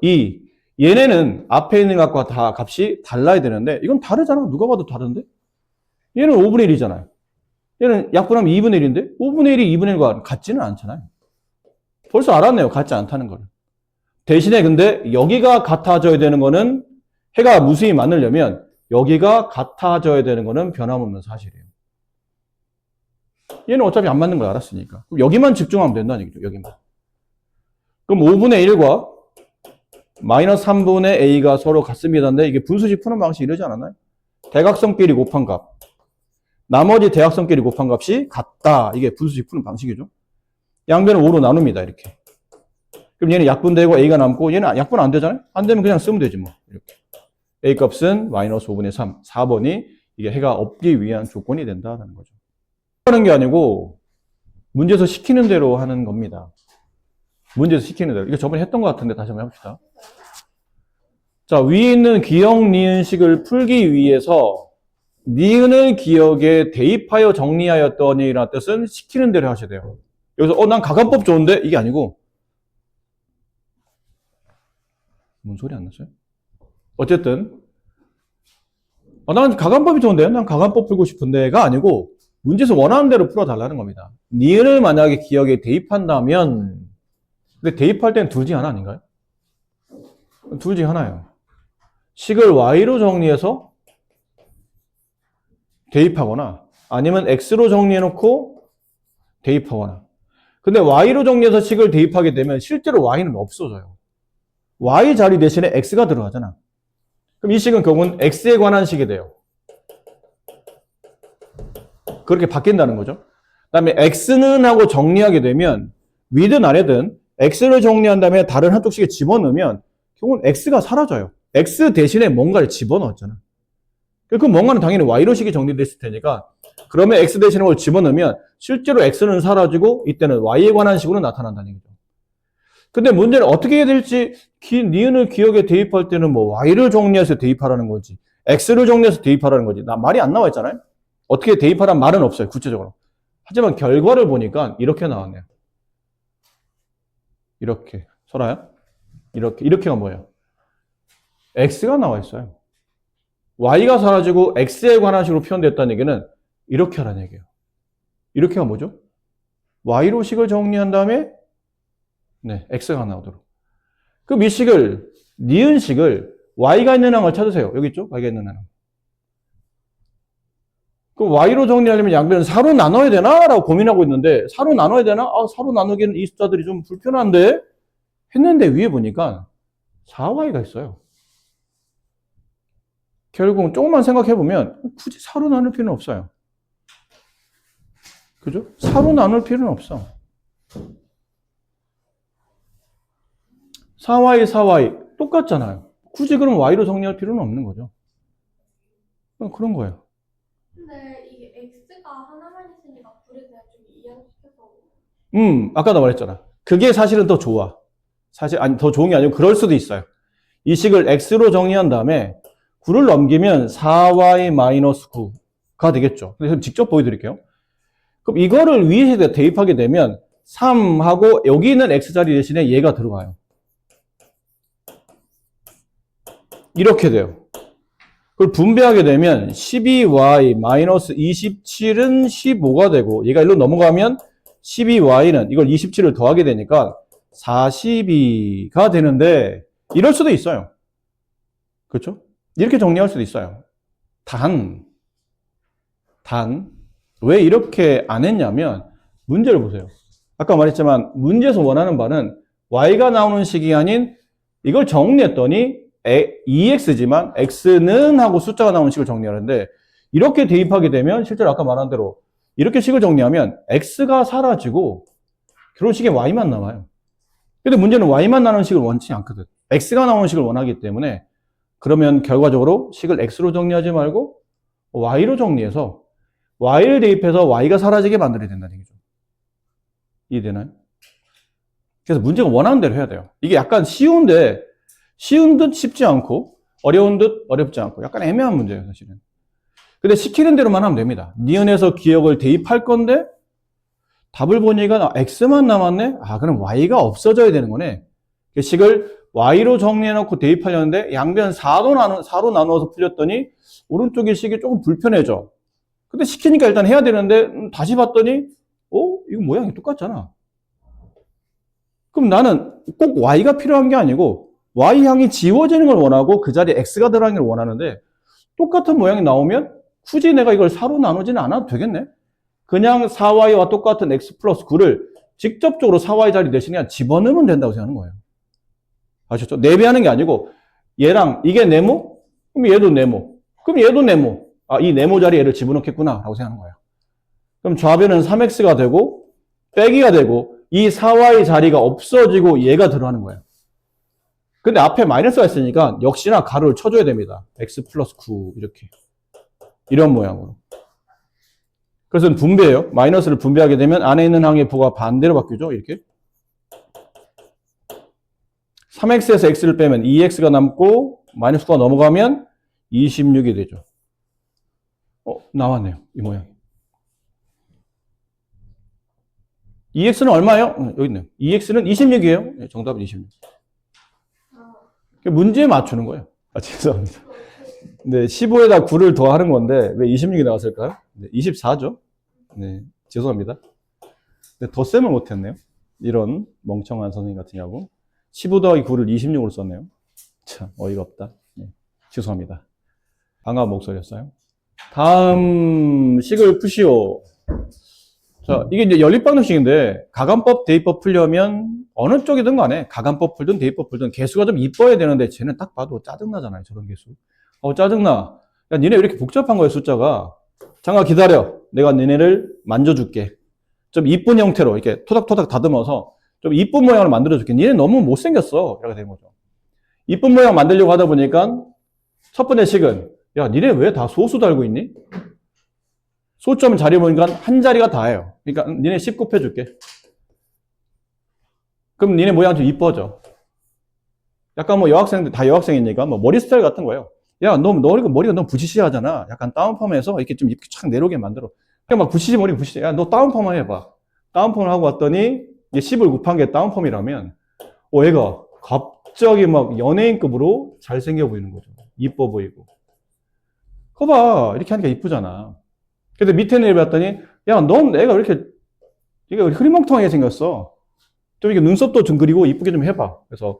2 얘네는 앞에 있는 값과 다 값이 달라야 되는데 이건 다르잖아. 누가 봐도 다른데? 얘는 5분의 1이잖아요. 얘는 약분하면 2분의 1인데 5분의 1이 2분의 1과 같지는 않잖아요. 벌써 알았네요. 같지 않다는 걸. 대신에 근데 여기가 같아져야 되는 거는 해가 무수히 많으려면 여기가 같아져야 되는 거는 변함없는 사실이에요. 얘는 어차피 안 맞는 걸 알았으니까. 그럼 여기만 집중하면 된다는 얘기죠. 여기만. 그럼 5분의 1과 마이너스 3분의 a가 서로 같습니다인데 이게 분수식 푸는 방식이 이러지 않았나요? 대각선끼리 곱한 값. 나머지 대각선끼리 곱한 값이 같다. 이게 분수식 푸는 방식이죠. 양변을 5로 나눕니다. 이렇게. 그럼 얘는 약분되고 a가 남고 얘는 약분 안 되잖아요? 안 되면 그냥 쓰면 되지 뭐. 이렇게. a 값은 마이너스 5분의 3. 4번이 이게 해가 없기 위한 조건이 된다는 거죠. 하는 게 아니고 문제에서 시키는 대로 하는 겁니다. 문제에서 시키는 대로. 이거 저번에 했던 것 같은데 다시 한번 해봅시다. 자, 위에 있는 기억 니은식을 풀기 위해서 니은을 기억에 대입하여 정리하였더니라는 뜻은 시키는 대로 하셔야 돼요. 여기서 난 가간법 좋은데? 이게 아니고 뭔 소리 안 났어요? 어쨌든 난 가간법이 좋은데요? 난 가간법 풀고 싶은데가 아니고 문제에서 원하는 대로 풀어달라는 겁니다. 니은을 만약에 기억에 대입한다면 근데 대입할 때는 둘 중에 하나 아닌가요? 둘 중에 하나예요. 식을 y로 정리해서 대입하거나 아니면 x로 정리해놓고 대입하거나. 근데 y로 정리해서 식을 대입하게 되면 실제로 y는 없어져요. y 자리 대신에 x가 들어가잖아. 그럼 이 식은 결국은 x에 관한 식이 돼요. 그렇게 바뀐다는 거죠. 그다음에 x는 하고 정리하게 되면 위든 아래든 x를 정리한 다음에 다른 한쪽 식에 집어넣으면 결국은 x가 사라져요. x 대신에 뭔가를 집어넣었잖아. 그 뭔가는 당연히 y로 식이 정리됐을 테니까 그러면 x 대신에 뭘 집어넣으면 실제로 x는 사라지고 이때는 y에 관한 식으로 나타난다는 얘기죠. 근데 문제는 어떻게 해야 될지 니은을 기억에 대입할 때는 뭐 y를 정리해서 대입하라는 거지 x를 정리해서 대입하라는 거지 말이 안 나와 있잖아요. 어떻게 대입하라는 말은 없어요. 구체적으로. 하지만 결과를 보니까 이렇게 나왔네요. 이렇게. 설아야? 이렇게가 뭐예요? x가 나와 있어요. y가 사라지고 x에 관한 식으로 표현됐다는 얘기는 이렇게 하라는 얘기예요. 이렇게가 뭐죠? y로 식을 정리한 다음에 네, x가 나오도록. 그럼 이 식을 니은식을 y가 있는 항을 찾으세요. 여기 있죠? y가 있는 항. 그럼 y로 정리하려면 양변을 4로 나눠야 되나? 라고 고민하고 있는데 4로 나눠야 되나? 4로 나누기에는 이 숫자들이 좀 불편한데 했는데 위에 보니까 4y가 있어요. 결국 조금만 생각해보면 굳이 4로 나눌 필요는 없어요. 그죠? 4로 나눌 필요는 없어. 4y, 4y 똑같잖아요. 굳이 그럼 y로 정리할 필요는 없는 거죠. 그런 거예요. 근데 이게 x가 하나만 있으니까 불에 대한 좀 이해시켜서. 아까도 말했잖아. 그게 사실은 더 좋아. 사실, 아니, 더 좋은 게 아니고 그럴 수도 있어요. 이 식을 x로 정리한 다음에 9를 넘기면 4y-9가 되겠죠. 그래서 직접 보여드릴게요. 그럼 이거를 위에 대입하게 되면 3하고 여기 있는 x자리 대신에 얘가 들어가요. 이렇게 돼요. 그걸 분배하게 되면 12y-27은 15가 되고 얘가 일로 넘어가면 12y는 이걸 27을 더하게 되니까 42가 되는데 이럴 수도 있어요. 그렇죠? 이렇게 정리할 수도 있어요. 왜 이렇게 안 했냐면 문제를 보세요. 아까 말했지만 문제에서 원하는 바는 y가 나오는 식이 아닌 이걸 정리했더니 2x지만 x는 하고 숫자가 나오는 식을 정리하는데 이렇게 대입하게 되면 실제로 아까 말한 대로 이렇게 식을 정리하면 x가 사라지고 결혼 식에 y만 남아요. 근데 문제는 y만 나오는 식을 원치 않거든. x가 나오는 식을 원하기 때문에 그러면 결과적으로 식을 x로 정리하지 말고 y로 정리해서 y를 대입해서 y가 사라지게 만들어야 된다는 얘기죠. 이해되나요? 그래서 문제가 원하는 대로 해야 돼요. 이게 약간 쉬운 듯 쉽지 않고 어려운 듯 어렵지 않고 약간 애매한 문제예요, 사실은. 근데 시키는 대로만 하면 됩니다. 니은에서 기억을 대입할 건데 답을 보니까 x만 남았네? 그럼 y가 없어져야 되는 거네. 식을 y로 정리해놓고 대입하려는데 양변 4로 나누어서 풀렸더니 오른쪽의 식이 조금 불편해져. 근데 시키니까 일단 해야 되는데 다시 봤더니 이거 모양이 똑같잖아. 그럼 나는 꼭 y가 필요한 게 아니고 y향이 지워지는 걸 원하고 그 자리에 x가 들어가는 걸 원하는데 똑같은 모양이 나오면 굳이 내가 이걸 4로 나누지는 않아도 되겠네. 그냥 4y와 똑같은 x 플러스 9를 직접적으로 4y 자리 대신에 그냥 집어넣으면 된다고 생각하는 거예요. 아셨죠? 내비하는 게 아니고 얘랑 이게 네모? 그럼 얘도 네모. 그럼 얘도 네모. 이 네모 자리에 얘를 집어넣겠구나 라고 생각하는 거예요. 그럼 좌변은 3x가 되고 빼기가 되고 이 4y 자리가 없어지고 얘가 들어가는 거예요. 근데 앞에 마이너스가 있으니까 역시나 가로를 쳐줘야 됩니다. x 플러스 9 이렇게. 이런 모양으로. 그래서 분배예요. 마이너스를 분배하게 되면 안에 있는 항의 부가 반대로 바뀌죠. 이렇게. 3x에서 x를 빼면 2x가 남고 마이너스 9가 넘어가면 26이 되죠. 나왔네요. 이 모양이. 2x는 얼마예요? 여기 있네요. 2x는 26이에요. 네, 정답은 26. 문제에 맞추는 거예요. 죄송합니다. 네, 15에다 9를 더하는 건데 왜 26이 나왔을까요? 네, 24죠. 네, 죄송합니다. 네, 덧셈을 못했네요. 이런 멍청한 선생님 같은 경우 15 더하기 9를 26으로 썼네요. 참 어이가 없다. 네, 죄송합니다. 반가운 목소리였어요. 다음 식을 푸시오. 자, 이게 이제 연립방정식인데, 가간법, 대입법 풀려면 어느 쪽이든 간에 가간법 풀든 대입법 풀든 개수가 좀 이뻐야 되는데, 쟤는 딱 봐도 짜증나잖아요, 저런 개수. 짜증나. 야, 니네 왜 이렇게 복잡한 거야, 숫자가. 잠깐 기다려. 내가 니네를 만져줄게. 좀 이쁜 형태로, 이렇게 토닥토닥 다듬어서 좀 이쁜 모양을 만들어줄게. 니네 너무 못생겼어. 이렇게 된 거죠. 이쁜 모양 만들려고 하다 보니까, 첫 번째 식은, 야, 니네 왜 다 소수 달고 있니? 소점 자리 보니까 한 자리가 다예요. 그러니까 니네 10 곱해줄게. 그럼 니네 모양 좀 이뻐져. 약간 뭐 여학생들, 다 여학생이니까 뭐 머리 스타일 같은 거예요. 야, 너 머리가 너무 부시시하잖아. 약간 다운펌해서 이렇게 좀 이렇게 착 내려오게 만들어. 그냥 막 부시시 머리 부시시. 야, 너 다운펌 해봐. 다운펌을 하고 왔더니 이게 10을 곱한 게 다운펌이라면, 얘가 갑자기 막 연예인급으로 잘생겨 보이는 거죠. 이뻐 보이고. 거 봐. 이렇게 하니까 이쁘잖아. 근데 밑에 내려봤더니, 야, 넌 애가 왜 이렇게, 이게 흐리멍텅하게 생겼어. 좀 이게 눈썹도 좀 그리고 이쁘게 좀 해봐. 그래서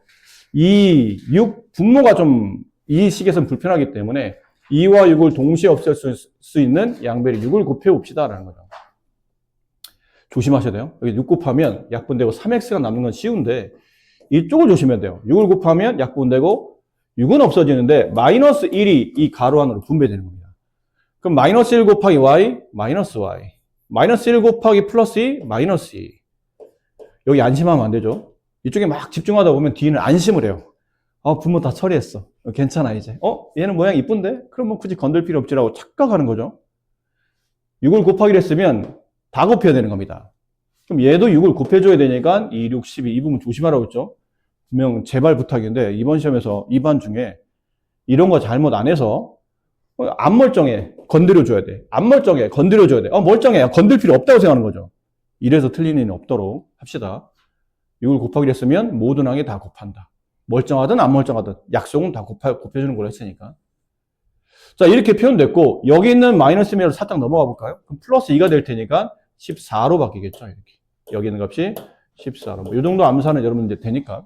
6, 분모가 좀 이 식에서는 불편하기 때문에 2와 6을 동시에 없앨 수 있는 양배를 6을 곱해 봅시다라는 거죠. 조심하셔야 돼요. 여기 6 곱하면 약분되고 3x가 남는 건 쉬운데 이쪽을 조심해야 돼요. 6을 곱하면 약분되고 6은 없어지는데 마이너스 1이 이 가로 안으로 분배되는 겁니다. 그럼 마이너스 1 곱하기 y, 마이너스 y. 마이너스 1 곱하기 플러스 2, 마이너스 2. 여기 안심하면 안 되죠. 이쪽에 막 집중하다 보면 뒤는 안심을 해요. 분모 다 처리했어. 괜찮아, 이제. 얘는 모양 이쁜데? 그럼 뭐 굳이 건들 필요 없지라고 착각하는 거죠. 6을 곱하기로 했으면 다 곱해야 되는 겁니다. 그럼 얘도 6을 곱해줘야 되니까 2, 6, 12, 이 부분 조심하라고 했죠. 분명 제발 부탁인데 이번 시험에서 2반 중에 이런 거 잘못 안 해서 안 멀쩡해. 건드려줘야 돼. 안 멀쩡해. 건드려줘야 돼. 멀쩡해. 건들 필요 없다고 생각하는 거죠. 이래서 틀린 일은 없도록 합시다. 6을 곱하기로 했으면 모든 항에 다 곱한다. 멀쩡하든 안 멀쩡하든 약속은 다 곱해주는 걸로 했으니까. 자, 이렇게 표현됐고 여기 있는 마이너스 면으로 살짝 넘어가 볼까요? 그럼 플러스 2가 될 테니까 14로 바뀌겠죠. 이렇게. 여기 있는 값이 14로. 뭐 이 정도 암산은 여러분 이제 되니까.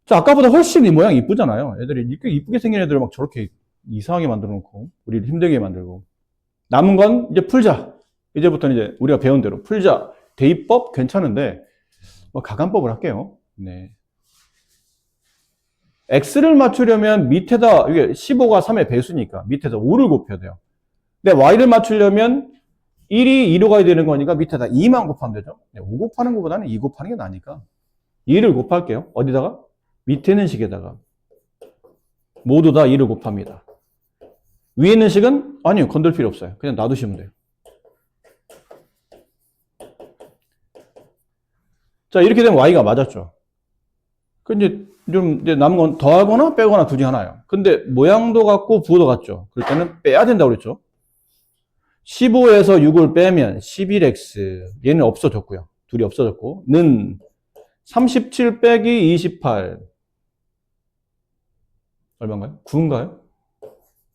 자, 아까보다 훨씬 이 모양 이쁘잖아요. 애들이 이렇게 이쁘게 생긴 애들을 막 저렇게 이상하게 만들어 놓고 우리를 힘들게 만들고. 남은 건 이제 풀자. 이제부터는 이제 우리가 배운 대로 풀자. 대입법 괜찮은데 뭐 가간법을 할게요. 네. x를 맞추려면 밑에다 이게 15가 3의 배수니까 밑에다 5를 곱해야 돼요. 근데 y를 맞추려면 1이 2로 가야 되는 거니까 밑에다 2만 곱하면 되죠. 5 곱하는 것보다는 2 곱하는 게 나으니까 2를 곱할게요. 어디다가? 밑에 있는 식에다가 모두 다 2를 곱합니다. 위에 있는 식은 아니요, 건들 필요 없어요. 그냥 놔두시면 돼요. 자, 이렇게 되면 y가 맞았죠. 이제 이제 남은 건 더하거나 빼거나 둘 중 하나예요. 근데 모양도 같고 부호도 같죠. 그럴 때는 빼야 된다고 그랬죠. 15에서 6을 빼면 11x. 얘는 없어졌고요. 둘이 없어졌고. 는 37 빼기 28. 얼마인가요? 9인가요?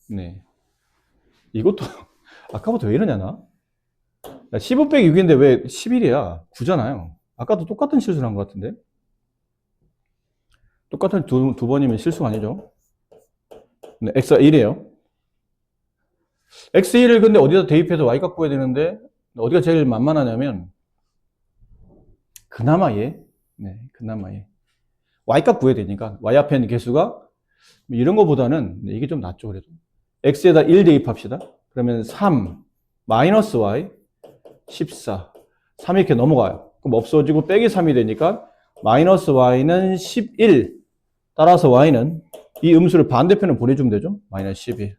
네. 이것도 아까부터 왜 이러냐 나? 15 빼기 6인데 왜 11이야? 9잖아요. 아까도 똑같은 실수를 한 것 같은데. 똑같은 두 번이면 실수가 아니죠. 네, x가 1이에요. x1을 근데 어디다 대입해서 y값 구해야 되는데 어디가 제일 만만하냐면 그나마 얘. 네, 그나마 얘. y값 구해야 되니까 y 앞에 있는 개수가 이런 거보다는 이게 좀 낫죠. 그래도 x에다 1 대입합시다. 그러면 3 마이너스 y 14 3 이렇게 넘어가요. 그럼 없어지고 빼기 3이 되니까 마이너스 y는 11. 따라서 y는 이 음수를 반대편으로 보내주면 되죠. 마이너스 11.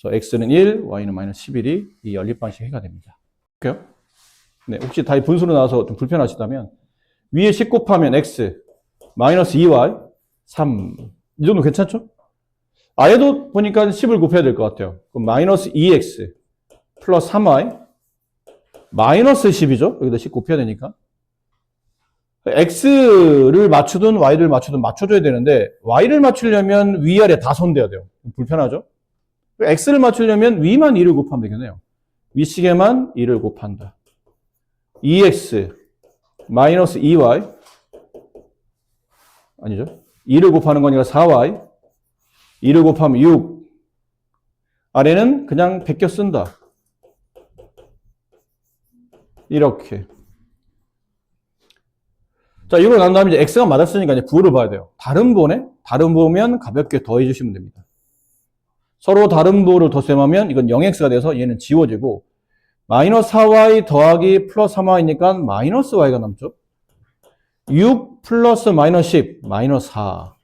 그래서 x는 1, y는 마이너스 11이 이 연립방식 해가 됩니다. 그래요? 네, 혹시 다 분수로 나와서 좀 불편하시다면 위에 10 곱하면 x 마이너스 2y 3. 이 정도 괜찮죠? 아예도 보니까 10을 곱해야 될 것 같아요. 그럼 마이너스 2x 플러스 3y 마이너스 10이죠. 여기다 10 곱해야 되니까. x를 맞추든 y를 맞추든 맞춰줘야 되는데 y를 맞추려면 위아래 다 손대야 돼요. 불편하죠? x를 맞추려면 위만 2를 곱하면 되겠네요. 위식에만 2를 곱한다. 2x 마이너스 2y 아니죠. 2를 곱하는 거니까 4y 2를 곱하면 6 아래는 그냥 베껴 쓴다. 이렇게. 자, 이러고 난 다음에 이제 x가 맞았으니까 이제 부호를 봐야 돼요. 다른 부호네? 다른 부호면 가볍게 더해 주시면 됩니다. 서로 다른 부호를 덧셈하면 이건 0x가 돼서 얘는 지워지고 마이너스 4y 더하기 플러스 3y니까 마이너스 y가 남죠. 6 플러스 마이너스 10, 마이너스 4.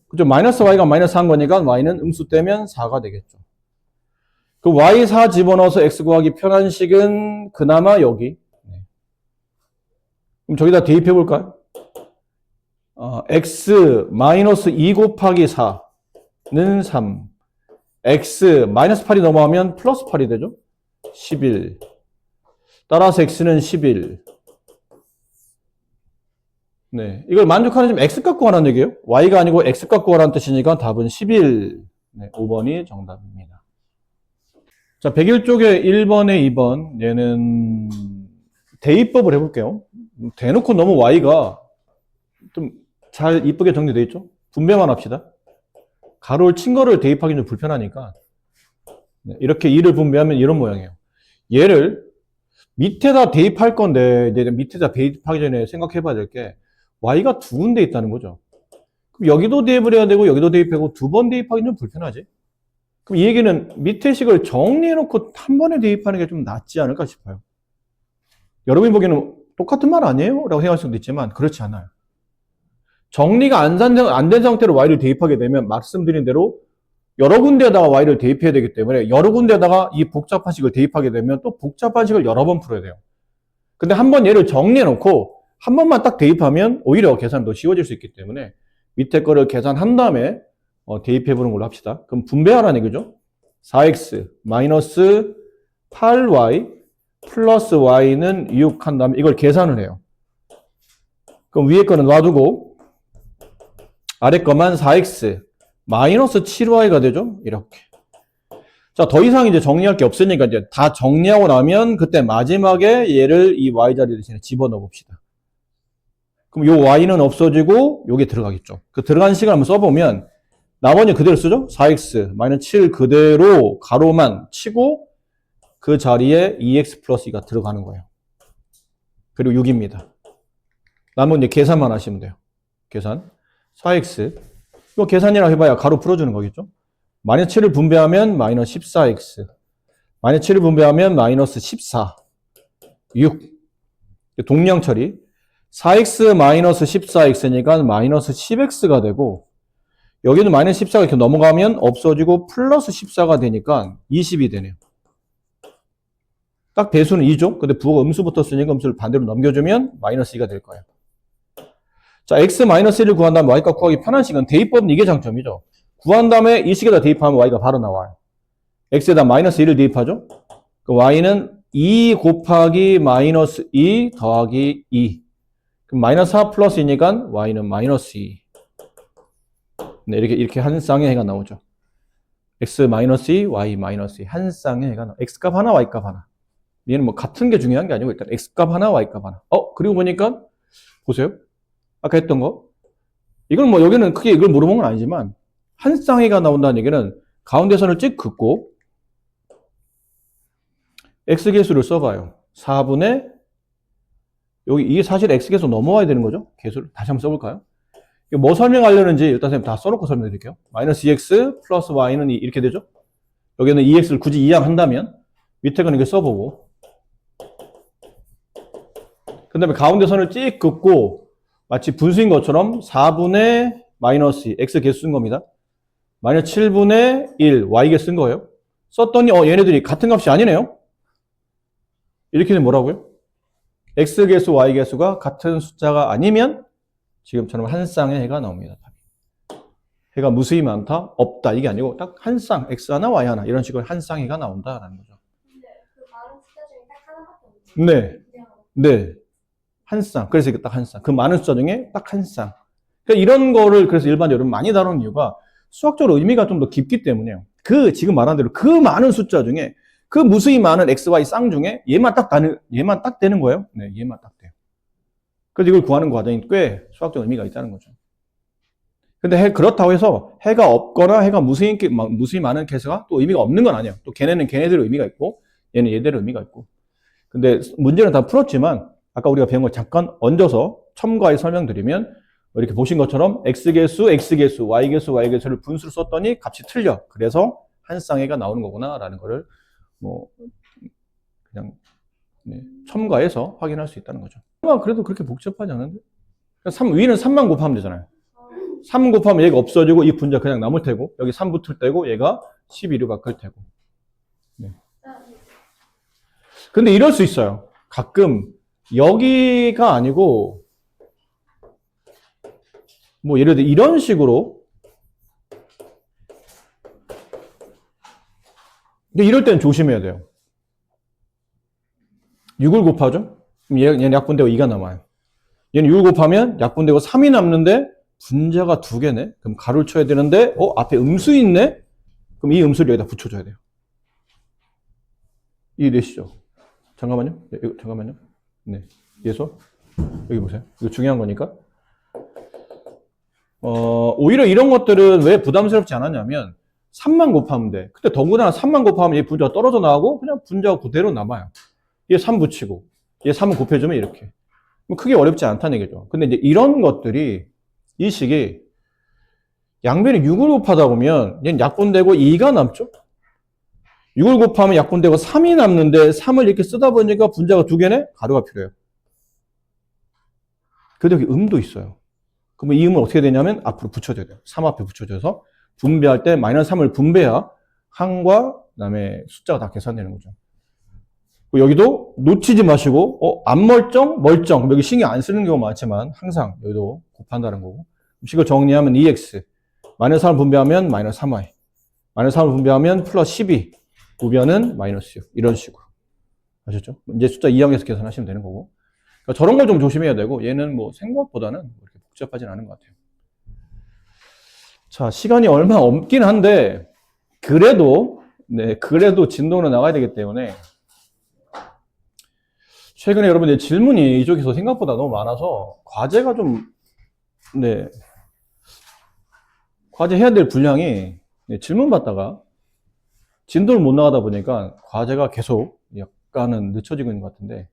그죠? 마이너스 y가 마이너스 4인 거니까 y는 음수 떼면 4가 되겠죠. 그 y 4 집어넣어서 x 구하기 편한 식은 그나마 여기. 그럼 저기다 대입해 볼까요? x 마이너스 2 곱하기 4는 3. x 마이너스 8이 넘어가면 플러스 8이 되죠? 11. 따라서 x는 11. 네. 이걸 만족하는 점 x 갖고 가라는 얘기예요. y가 아니고 x 갖고 가라는 뜻이니까 답은 11. 네, 5번이 정답입니다. 자, 101쪽에 1번에 2번. 얘는 대입법을 해볼게요. 대놓고 너무 y가 좀 잘 이쁘게 정리되어 있죠? 분배만 합시다. 가로를 친 거를 대입하기는 좀 불편하니까 네, 이렇게 2를 분배하면 이런 모양이에요. 얘를 밑에다 대입할 건데 이제 밑에다 대입하기 전에 생각해 봐야 될 게 y가 두 군데 있다는 거죠. 그럼 여기도 대입을 해야 되고 여기도 대입하고 두 번 대입하기는 좀 불편하지? 그럼 이 얘기는 밑에 식을 정리해 놓고 한 번에 대입하는 게 좀 낫지 않을까 싶어요. 여러분이 보기에는 똑같은 말 아니에요? 라고 생각할 수도 있지만 그렇지 않아요. 정리가 안 된 상태로 y를 대입하게 되면 말씀드린 대로 여러 군데에다가 y를 대입해야 되기 때문에 여러 군데에다가 이 복잡한 식을 대입하게 되면 또 복잡한 식을 여러 번 풀어야 돼요. 근데 한 번 얘를 정리해 놓고 한 번만 딱 대입하면 오히려 계산이 더 쉬워질 수 있기 때문에 밑에 거를 계산한 다음에 대입해 보는 걸로 합시다. 그럼 분배하라는 얘기죠. 4x 마이너스 8y 플러스 y는 6 한 다음에 이걸 계산을 해요. 그럼 위에 거는 놔두고 아래 거만 4x 마이너스 7y가 되죠. 이렇게. 자, 더 이상 이제 정리할 게 없으니까 이제 다 정리하고 나면 그때 마지막에 얘를 이 y 자리 대신에 집어넣어 봅시다. 그럼 요 y는 없어지고 요게 들어가겠죠. 그 들어간 식을 한번 써보면 나머지 그대로 쓰죠. 4x 마이너스 7 그대로 가로만 치고 그 자리에 2x 플러스 2가 들어가는 거예요. 그리고 6입니다. 남은 이제 계산만 하시면 돼요. 계산. 4x. 이거 계산이라고 해봐야 가로 풀어주는 거겠죠? 마이너스 7을 분배하면 마이너스 14x. 마이너스 7을 분배하면 마이너스 14. 6. 동량 처리. 4x 마이너스 14x니까 마이너스 10x가 되고, 여기는 마이너스 14가 이렇게 넘어가면 없어지고 플러스 14가 되니까 20이 되네요. 딱 배수는 2죠? 근데 부호가 음수 붙었으니까 음수를 반대로 넘겨주면 마이너스 2가 될 거예요. 자, x-1을 구한 다음에 y값 구하기 편한 식은 대입법은 이게 장점이죠. 구한 다음에 이 식에다 대입하면 y가 바로 나와요. x에다 마이너스 1을 대입하죠. 그 y는 2 곱하기 마이너스 2 더하기 2. 그럼 마이너스 4 플러스 2니까 y는 마이너스 2. 네, 이렇게 한 쌍의 해가 나오죠. x-2, y-2. 한 쌍의 해가 나와요. x값 하나, y값 하나. 얘는 뭐 같은 게 중요한 게 아니고 일단 x값 하나, y값 하나. 그리고 보니까 보세요. 아까 했던 거. 이건 뭐 여기는 크게 이걸 물어본 건 아니지만 한 쌍이가 나온다는 얘기는 가운데 선을 찍 긋고 x계수를 써봐요. 4분의 여기 이게 사실 x계수 넘어와야 되는 거죠. 계수를 다시 한번 써볼까요? 이거 뭐 설명하려는지 일단 선생님 다 써놓고 설명드릴게요. 마이너스 2x 플러스 y는 이렇게 되죠. 여기는 2x를 굳이 이항한다면 밑에 거는 이렇게 써보고 그 다음에 가운데 선을 찍 긋고 마치 분수인 것처럼 4분의 마이너스 2, x 개수 쓴 겁니다. 마이너스 7분의 1, y 개수 쓴 거예요. 썼더니 얘네들이 같은 값이 아니네요. 이렇게 되면 뭐라고요? x 개수, y 개수가 같은 숫자가 아니면 지금처럼 한 쌍의 해가 나옵니다. 해가 무수히 많다? 없다. 이게 아니고 딱 한 쌍, x 하나, y 하나 이런 식으로 한 쌍의 해가 나온다라는 거죠. 근데 그 많은 숫자 중에 딱 하나밖에 없네요. 네. 네. 한 쌍. 그래서 이게 딱 한 쌍. 그 많은 숫자 중에 딱 한 쌍. 그러니까 이런 거를 그래서 일반적으로 여러분 많이 다루는 이유가 수학적으로 의미가 좀 더 깊기 때문에요. 지금 말한 대로 그 많은 숫자 중에 그 무수히 많은 x, y 쌍 중에 얘만 딱 되는 거예요. 네, 얘만 딱 돼요. 그래서 이걸 구하는 과정이 꽤 수학적 의미가 있다는 거죠. 근데 그렇다고 해서 해가 없거나 해가 무수히 많은 개수가 또 의미가 없는 건 아니에요. 또 걔네는 걔네대로 의미가 있고 얘는 얘대로 의미가 있고. 근데 문제는 다 풀었지만 아까 우리가 배운 걸 잠깐 얹어서 첨가해 설명드리면 이렇게 보신 것처럼 x개수, x개수, y개수, y개수를 분수로 썼더니 값이 틀려. 그래서 한 쌍해가 나오는 거구나라는 거를 뭐 그냥 첨가해서 확인할 수 있다는 거죠. 그래도 그렇게 복잡하지 않은데? 위는 3만 곱하면 되잖아요. 3 곱하면 얘가 없어지고 이 분자 그냥 남을 테고 여기 3 붙을 때고 얘가 12로 바뀔 테고. 네. 근데 이럴 수 있어요. 가끔 여기가 아니고 뭐 예를 들어 이런 식으로 근데 이럴 때는 조심해야 돼요. 6을 곱하죠? 그럼 얘는 약분되고 2가 남아요. 얘는 6을 곱하면 약분되고 3이 남는데 분자가 2개네? 그럼 가로를 쳐야 되는데 앞에 음수 있네? 그럼 이 음수를 여기다 붙여줘야 돼요. 이해되시죠? 잠깐만요. 잠깐만요. 네. 이해서? 여기 보세요. 이거 중요한 거니까. 오히려 이런 것들은 왜 부담스럽지 않았냐면 3만 곱하면 돼. 근데 더군다나 3만 곱하면 얘 분자가 떨어져 나가고 그냥 분자가 그대로 남아요. 얘 3 붙이고 얘 3을 곱해주면 이렇게. 크게 어렵지 않다는 얘기죠. 근데 이제 이런 것들이 이 식이 양변이 6을 곱하다 보면 얘는 약분되고 2가 남죠. 6을 곱하면 약분되고 3이 남는데 3을 이렇게 쓰다 보니까 분자가 2개네? 가루가 필요해요. 그런데 여기 음도 있어요. 그러면 이 음은 어떻게 되냐면 앞으로 붙여줘야 돼요. 3 앞에 붙여줘서 분배할 때 마이너스 3을 분배해야 항과 그다음에 숫자가 다 계산되는 거죠. 여기도 놓치지 마시고 앞멀정, 멀정. 그럼 여기 신경 안 쓰는 경우가 많지만 항상 여기도 곱한다는 거고. 식을 정리하면 2x 마이너스 3을 분배하면 마이너스 3y 마이너스 3을 분배하면 플러스 12 부변은 마이너스 6 이런 식으로 아셨죠? 이제 숫자 2항에서 계산하시면 되는 거고. 그러니까 저런 걸 좀 조심해야 되고 얘는 뭐 생각보다는 그렇게 복잡하진 않은 것 같아요. 자, 시간이 얼마 없긴 한데 그래도 진도는 나가야 되기 때문에 최근에 여러분들 질문이 이쪽에서 생각보다 너무 많아서 과제가 좀 과제 해야 될 분량이 질문 받다가 진도를 못 나가다 보니까 과제가 계속 약간은 늦춰지고 있는 것 같은데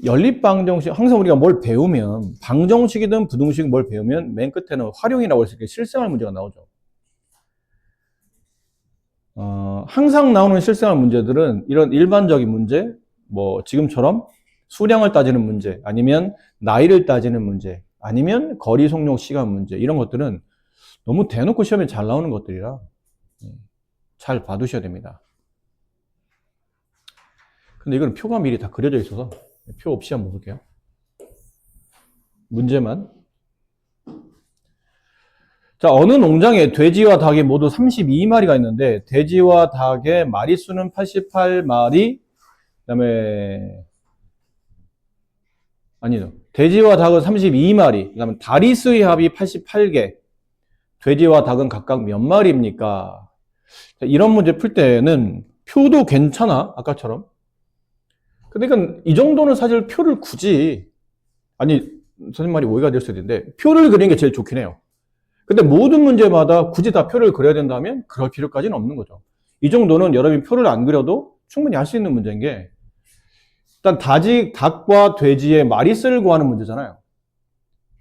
연립방정식 항상 우리가 뭘 배우면 방정식이든 부등식 뭘 배우면 맨 끝에는 활용이라고 해서 실생활 문제가 나오죠. 항상 나오는 실생활 문제들은 이런 일반적인 문제, 뭐 지금처럼 수량을 따지는 문제, 아니면 나이를 따지는 문제, 아니면 거리 속력 시간 문제 이런 것들은 너무 대놓고 시험에 잘 나오는 것들이라 잘 봐두셔야 됩니다. 근데 이건 표가 미리 다 그려져 있어서 표 없이 한번 볼게요. 문제만. 자, 어느 농장에 돼지와 닭이 모두 32마리가 있는데 돼지와 닭의 마리수는 88마리, 그다음에 아니죠. 돼지와 닭은 32마리, 그다음에 다리수의 합이 88개. 돼지와 닭은 각각 몇 마리입니까? 자, 이런 문제 풀 때는 표도 괜찮아, 아까처럼. 그러니까 이 정도는 사실 표를 굳이 선생님 말이 오해가 될 수도 있는데 표를 그리는 게 제일 좋긴 해요. 근데 모든 문제마다 굳이 다 표를 그려야 된다면 그럴 필요까지는 없는 거죠. 이 정도는 여러분이 표를 안 그려도 충분히 할 수 있는 문제인 게 일단 닭과 돼지의 마리수를 구하는 문제잖아요.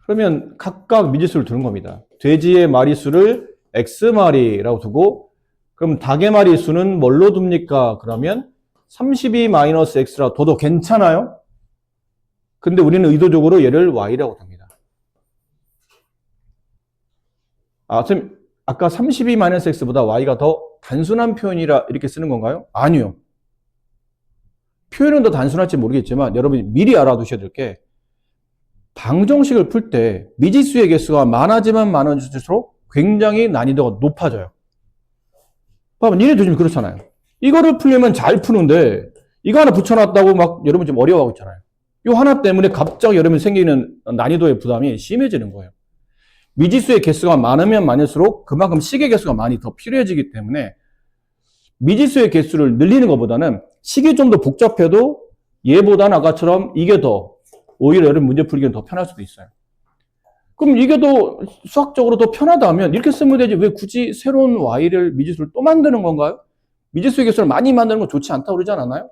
그러면 각각 미지수를 두는 겁니다. 돼지의 마리수를 x마리라고 두고 그럼 닭의 마리수는 뭘로 둡니까? 그러면 32-x라 둬도 괜찮아요? 근데 우리는 의도적으로 얘를 y라고 둡니다. 선생님, 아까 32-x보다 y가 더 단순한 표현이라 이렇게 쓰는 건가요? 아니요. 표현은 더 단순할지 모르겠지만 여러분이 미리 알아두셔야 될 게 방정식을 풀 때 미지수의 개수가 많아지면 많아질수록 굉장히 난이도가 높아져요. 봐봐, 니네도 지금 그렇잖아요. 이거를 풀려면 잘 푸는데 이거 하나 붙여놨다고 막 여러분 좀 어려워하고 있잖아요. 이 하나 때문에 갑자기 여러분 생기는 난이도의 부담이 심해지는 거예요. 미지수의 개수가 많으면 많을수록 그만큼 식의 개수가 많이 더 필요해지기 때문에 미지수의 개수를 늘리는 것보다는 식이 좀 더 복잡해도 얘보다는 아까처럼 이게 더 오히려 여러분 문제 풀기는 더 편할 수도 있어요. 그럼 이게 더 수학적으로 더 편하다면 이렇게 쓰면 되지 왜 굳이 새로운 y를 미지수를 또 만드는 건가요? 미지수의 개수를 많이 만드는 건 좋지 않다고 그러지 않았나요?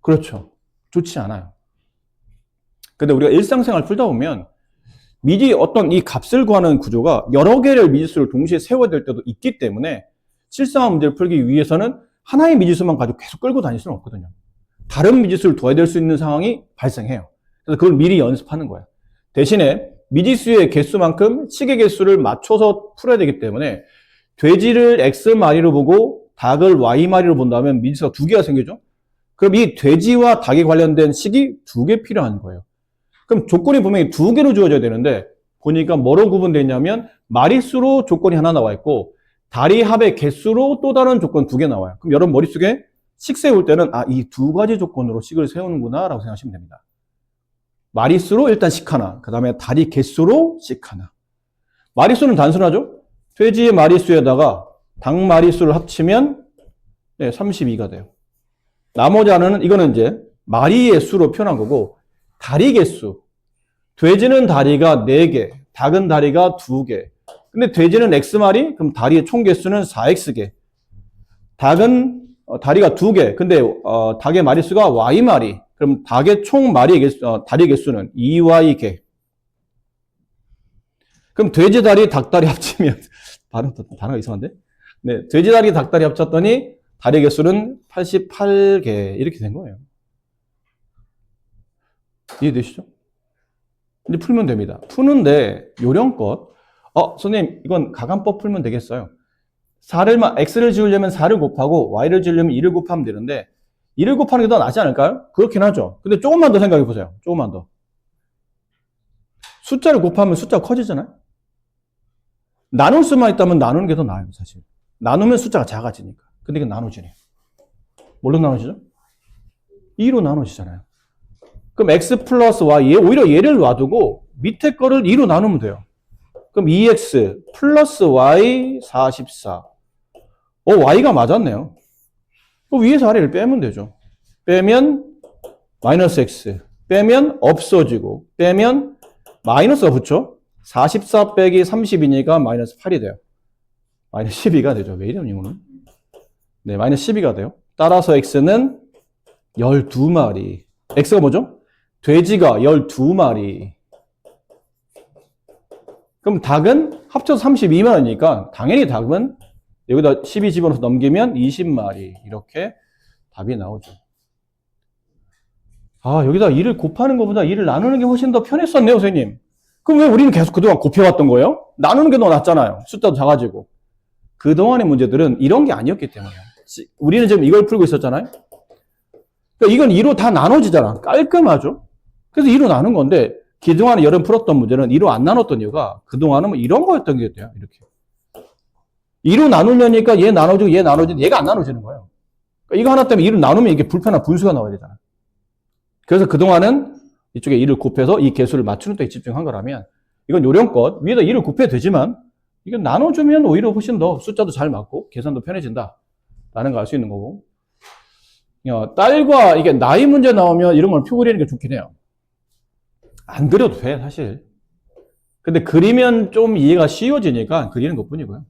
그렇죠. 좋지 않아요. 근데 우리가 일상생활 풀다 보면 어떤 이 값을 구하는 구조가 여러 개의 미지수를 동시에 세워야 될 때도 있기 때문에 실생활 문제를 풀기 위해서는 하나의 미지수만 가지고 계속 끌고 다닐 수는 없거든요. 다른 미지수를 둬야 될 수 있는 상황이 발생해요. 그래서 그걸 미리 연습하는 거예요. 대신에 미지수의 개수만큼 식의 개수를 맞춰서 풀어야 되기 때문에 돼지를 X마리로 보고 닭을 Y마리로 본다면 미지수가 두 개가 생기죠. 그럼 이 돼지와 닭에 관련된 식이 두 개 필요한 거예요. 그럼 조건이 분명히 두 개로 주어져야 되는데 보니까 뭐로 구분되어 있냐면 마리수로 조건이 하나 나와 있고 다리 합의 개수로 또 다른 조건 두 개 나와요. 그럼 여러분 머릿속에 식 세울 때는 이 두 가지 조건으로 식을 세우는구나 라고 생각하시면 됩니다. 마리수로 일단 식 하나, 그 다음에 다리 개수로 식 하나. 마리수는 단순하죠? 돼지의 마리수에다가 닭 마리수를 합치면 32가 돼요. 나머지 하나는 이거는 이제 마리의 수로 표현한 거고 다리 개수. 돼지는 다리가 4개, 닭은 다리가 2개. 근데 돼지는 X마리, 그럼 다리의 총 개수는 4X개. 닭은 다리가 2개, 근데 닭의 마리수가 Y마리. 그럼 닭의 총 다리 개수는 2Y개. 그럼 돼지 다리, 닭 다리 합치면 단어가 이상한데? 네, 돼지 다리, 닭 다리 합쳤더니 다리 개수는 88개 이렇게 된 거예요. 이해되시죠? 이제 풀면 됩니다. 푸는데 요령껏 선생님 이건 가간법 풀면 되겠어요. x를 지우려면 4를 곱하고 y를 지우려면 2를 곱하면 되는데 2를 곱하는 게 더 낫지 않을까요? 그렇긴 하죠. 근데 조금만 더 생각해 보세요. 조금만 더. 숫자를 곱하면 숫자가 커지잖아요. 나눌 수만 있다면 나누는 게 더 나아요, 사실. 나누면 숫자가 작아지니까. 근데 이게 나눠지네. 뭘로 나눠지죠? 2로 나눠지잖아요. 그럼 x 플러스 y, 오히려 얘를 놔두고 밑에 거를 2로 나누면 돼요. 그럼 2x 플러스 y 44. y가 맞았네요. 그럼 위에서 아래를 빼면 되죠. 빼면 마이너스 x, 빼면 없어지고, 빼면 마이너스가 붙죠. 44 빼기 30이니까 마이너스 8이 돼요. 마이너스 12가 되죠. 왜 이러니 오늘? 네, 마이너스 12가 돼요. 따라서 x는 12마리. x가 뭐죠? 돼지가 12마리. 그럼 닭은 합쳐서 32마리니까 당연히 닭은 여기다 12 집어넣어서 넘기면 20마리. 이렇게 답이 나오죠. 여기다 2를 곱하는 것보다 2를 나누는 게 훨씬 더 편했었네요, 선생님. 그럼 왜 우리는 계속 그동안 곱해왔던 거예요? 나누는 게 더 낫잖아요. 숫자도 작아지고. 그동안의 문제들은 이런 게 아니었기 때문이에요. 우리는 지금 이걸 풀고 있었잖아요. 그러니까 이건 2로 다 나눠지잖아. 깔끔하죠? 그래서 2로 나눈 건데 그동안에 여러분 풀었던 문제는 2로 안 나눴던 이유가 그동안은 뭐 이런 거였던 게 돼요. 이렇게. 2로 나누려니까 얘 나눠지고 얘 나눠지고 얘가 안 나눠지는 거예요. 그러니까 이거 하나 때문에 2로 나누면 이게 불편한 분수가 나와야 되잖아. 그래서 그동안은 이쪽에 2를 곱해서 이 개수를 맞추는 데 집중한 거라면 이건 요령껏 위에다 2를 곱해도 되지만 이건 나눠주면 오히려 훨씬 더 숫자도 잘 맞고 계산도 편해진다. 라는 걸 알 수 있는 거고. 딸과 이게 나이 문제 나오면 이런 걸 표 그리는 게 좋긴 해요. 안 그려도 돼, 사실. 근데 그리면 좀 이해가 쉬워지니까 그리는 것 뿐이고요.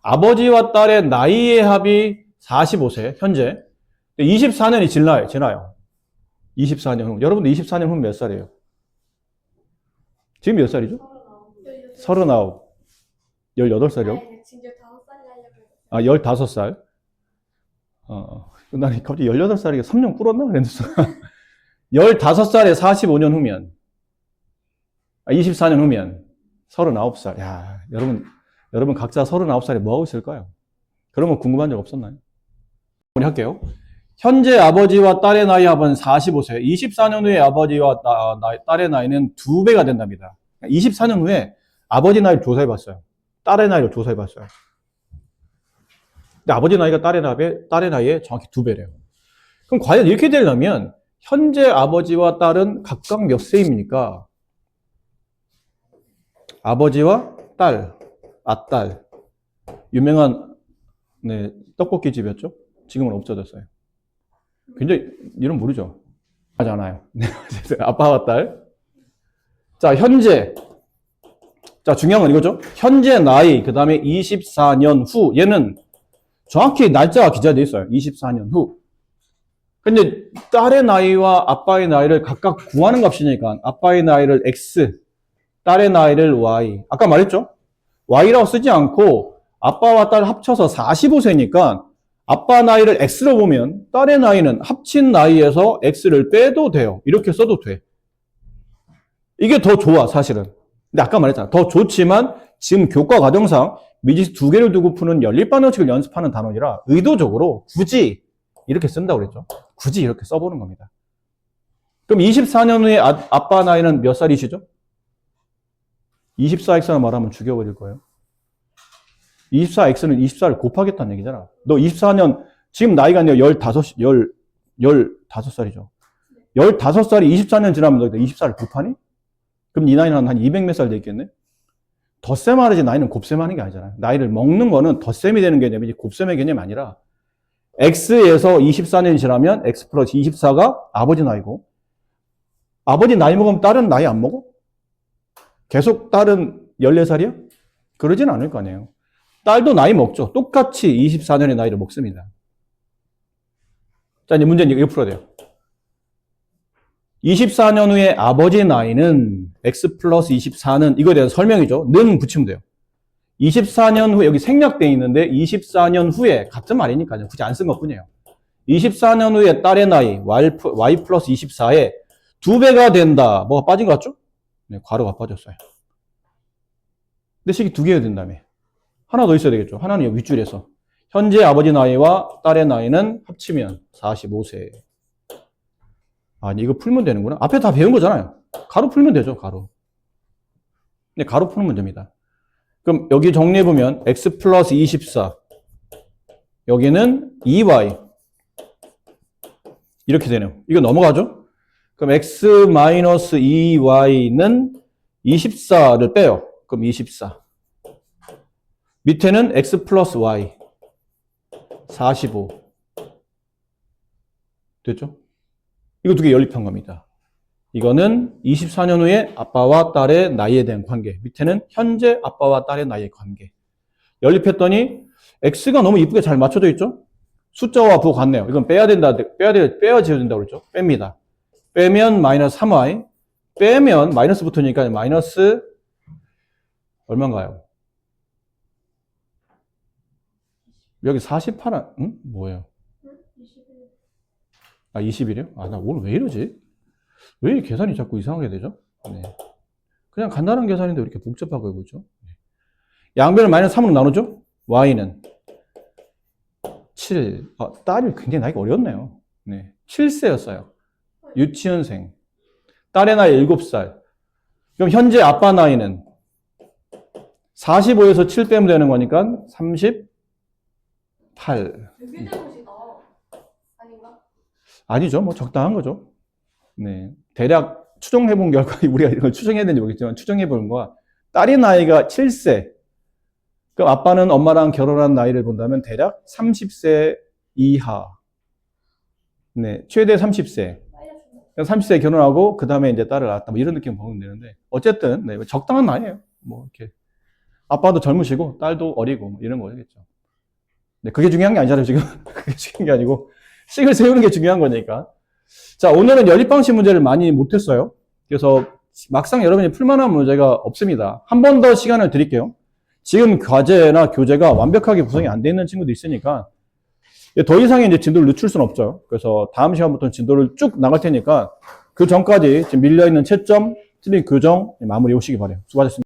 아버지와 딸의 나이의 합이 45세, 현재. 24년이 지나요. 24년 후. 여러분들 24년 후면 몇 살이에요? 지금 몇 살이죠? 39. 18살이요? 진짜 5살이 하려고 15살. 난 갑자기 18살이가 3년 꿇었나? 그랬어. 15살에 45년 후면, 24년 후면 39살. 야, 여러분 각자 39살에 뭐 하고 있을까요? 그런 거 궁금한 적 없었나요? 우리 할게요. 현재 아버지와 딸의 나이 합은 45세. 24년 후에 아버지와 딸의 나이는 2배가 된답니다. 24년 후에 아버지 나이를 조사해봤어요. 딸의 나이를 조사해봤어요. 근데 아버지 나이가 딸의 나이에 정확히 2배래요. 그럼 과연 이렇게 되려면 현재 아버지와 딸은 각각 몇 세입니까? 아버지와 딸, 딸. 유명한 떡볶이 집이었죠? 지금은 없어졌어요. 굉장히 이름 모르죠? 하잖아요. 아빠와 딸. 자, 현재. 자, 중요한 건 이거죠. 현재 나이, 그 다음에 24년 후. 얘는 정확히 날짜가 기재되어 있어요. 24년 후. 근데 딸의 나이와 아빠의 나이를 각각 구하는 값이니까 아빠의 나이를 X, 딸의 나이를 Y. 아까 말했죠? Y라고 쓰지 않고 아빠와 딸 합쳐서 45세니까 아빠 나이를 X로 보면 딸의 나이는 합친 나이에서 X를 빼도 돼요. 이렇게 써도 돼. 이게 더 좋아, 사실은. 근데 아까 말했잖아. 더 좋지만 지금 교과 과정상 미지수 2개를 두고 푸는 연립반응식을 연습하는 단원이라 의도적으로 굳이 이렇게 쓴다고 그랬죠. 굳이 이렇게 써보는 겁니다. 그럼 24년 후에 아빠 나이는 몇 살이시죠? 24x는 말하면 죽여버릴 거예요. 24x는 24를 곱하겠다는 얘기잖아. 너 24년, 지금 나이가 15살이죠. 15살이 24년 지나면 너 24를 곱하니? 그럼 네 나이는 한 200 몇 살 되겠네? 덧셈 말이지 나이는 곱셈 하는 게 아니잖아요. 나이를 먹는 거는 덧셈이 되는 개념이지 곱셈의 개념이 아니라 x에서 24년이 지나면 x 플러스 24가 아버지 나이고 아버지 나이 먹으면 딸은 나이 안 먹어? 계속 딸은 14살이야? 그러진 않을 거 아니에요. 딸도 나이 먹죠. 똑같이 24년의 나이를 먹습니다. 자, 이제 문제는 이거 풀어야 돼요. 24년 후에 아버지 나이는 x 플러스 24는 이거에 대한 설명이죠. 는 붙이면 돼요. 24년 후에 여기 생략되어 있는데 24년 후에 같은 말이니까요. 굳이 안 쓴 것뿐이에요. 24년 후에 딸의 나이 y 플러스 24에 2배가 된다. 뭐가 빠진 것 같죠? 네, 괄호가 빠졌어요. 근데 식이 2개가 된다며. 하나 더 있어야 되겠죠. 하나는 여기 윗줄에서. 현재 아버지 나이와 딸의 나이는 합치면 45세. 아니, 이거 풀면 되는구나. 앞에 다 배운 거잖아요. 가로 풀면 되죠, 가로. 네, 가로 푸는 문제입니다. 그럼 여기 정리해보면 x 플러스 24. 여기는 2y. 이렇게 되네요. 이거 넘어가죠? 그럼 x 마이너스 2y는 24를 빼요. 그럼 24. 밑에는 x 플러스 y. 45. 됐죠? 이거 2개 연립한 겁니다. 이거는 24년 후에 아빠와 딸의 나이에 대한 관계. 밑에는 현재 아빠와 딸의 나이의 관계. 연립했더니 x가 너무 이쁘게 잘 맞춰져 있죠? 숫자와 부호 같네요. 이건 빼야 된다. 빼야지어야 된다고 그랬죠? 뺍니다. 빼면 마이너스 3y. 빼면 마이너스 붙으니까 마이너스 얼마인가요? 여기 48, 응? 뭐예요? 21. 아, 20이래요? 아, 나 오늘 왜 이러지? 왜 계산이 자꾸 이상하게 되죠? 네. 그냥 간단한 계산인데 왜 이렇게 복잡하게 보죠? 양변을 마이너스 3으로 나누죠? y는 7. 아, 딸이 굉장히 나이가 어렸네요. 네. 7세였어요. 유치원생. 딸의 나이 7살. 그럼 현재 아빠 나이는 45에서 7 빼면 되는 거니까 38. 되게 잘못이다. 아닌가? 아니죠. 뭐 적당한 거죠. 네. 대략 추정해본 결과, 우리가 이걸 추정해야 되는지 모르겠지만, 추정해보는 거와 딸의 나이가 7세. 그럼 아빠는 엄마랑 결혼한 나이를 본다면 대략 30세 이하. 네. 최대 30세. 30세에 결혼하고, 그 다음에 이제 딸을 낳았다. 뭐 이런 느낌 보면 되는데. 어쨌든, 네. 적당한 나이에요. 뭐, 이렇게. 아빠도 젊으시고, 딸도 어리고, 뭐 이런 거겠죠. 네. 그게 중요한 게 아니잖아요, 지금. 그게 중요한 게 아니고, 식을 세우는 게 중요한 거니까. 자, 오늘은 연립방식 문제를 많이 못했어요. 그래서 막상 여러분이 풀만한 문제가 없습니다. 한 번 더 시간을 드릴게요. 지금 과제나 교재가 완벽하게 구성이 안 돼 있는 친구도 있으니까 더 이상의 이제 진도를 늦출 수는 없죠. 그래서 다음 시간부터는 진도를 쭉 나갈 테니까 그 전까지 지금 밀려있는 채점, 틀린 교정 마무리 오시기 바래요. 수고하셨습니다.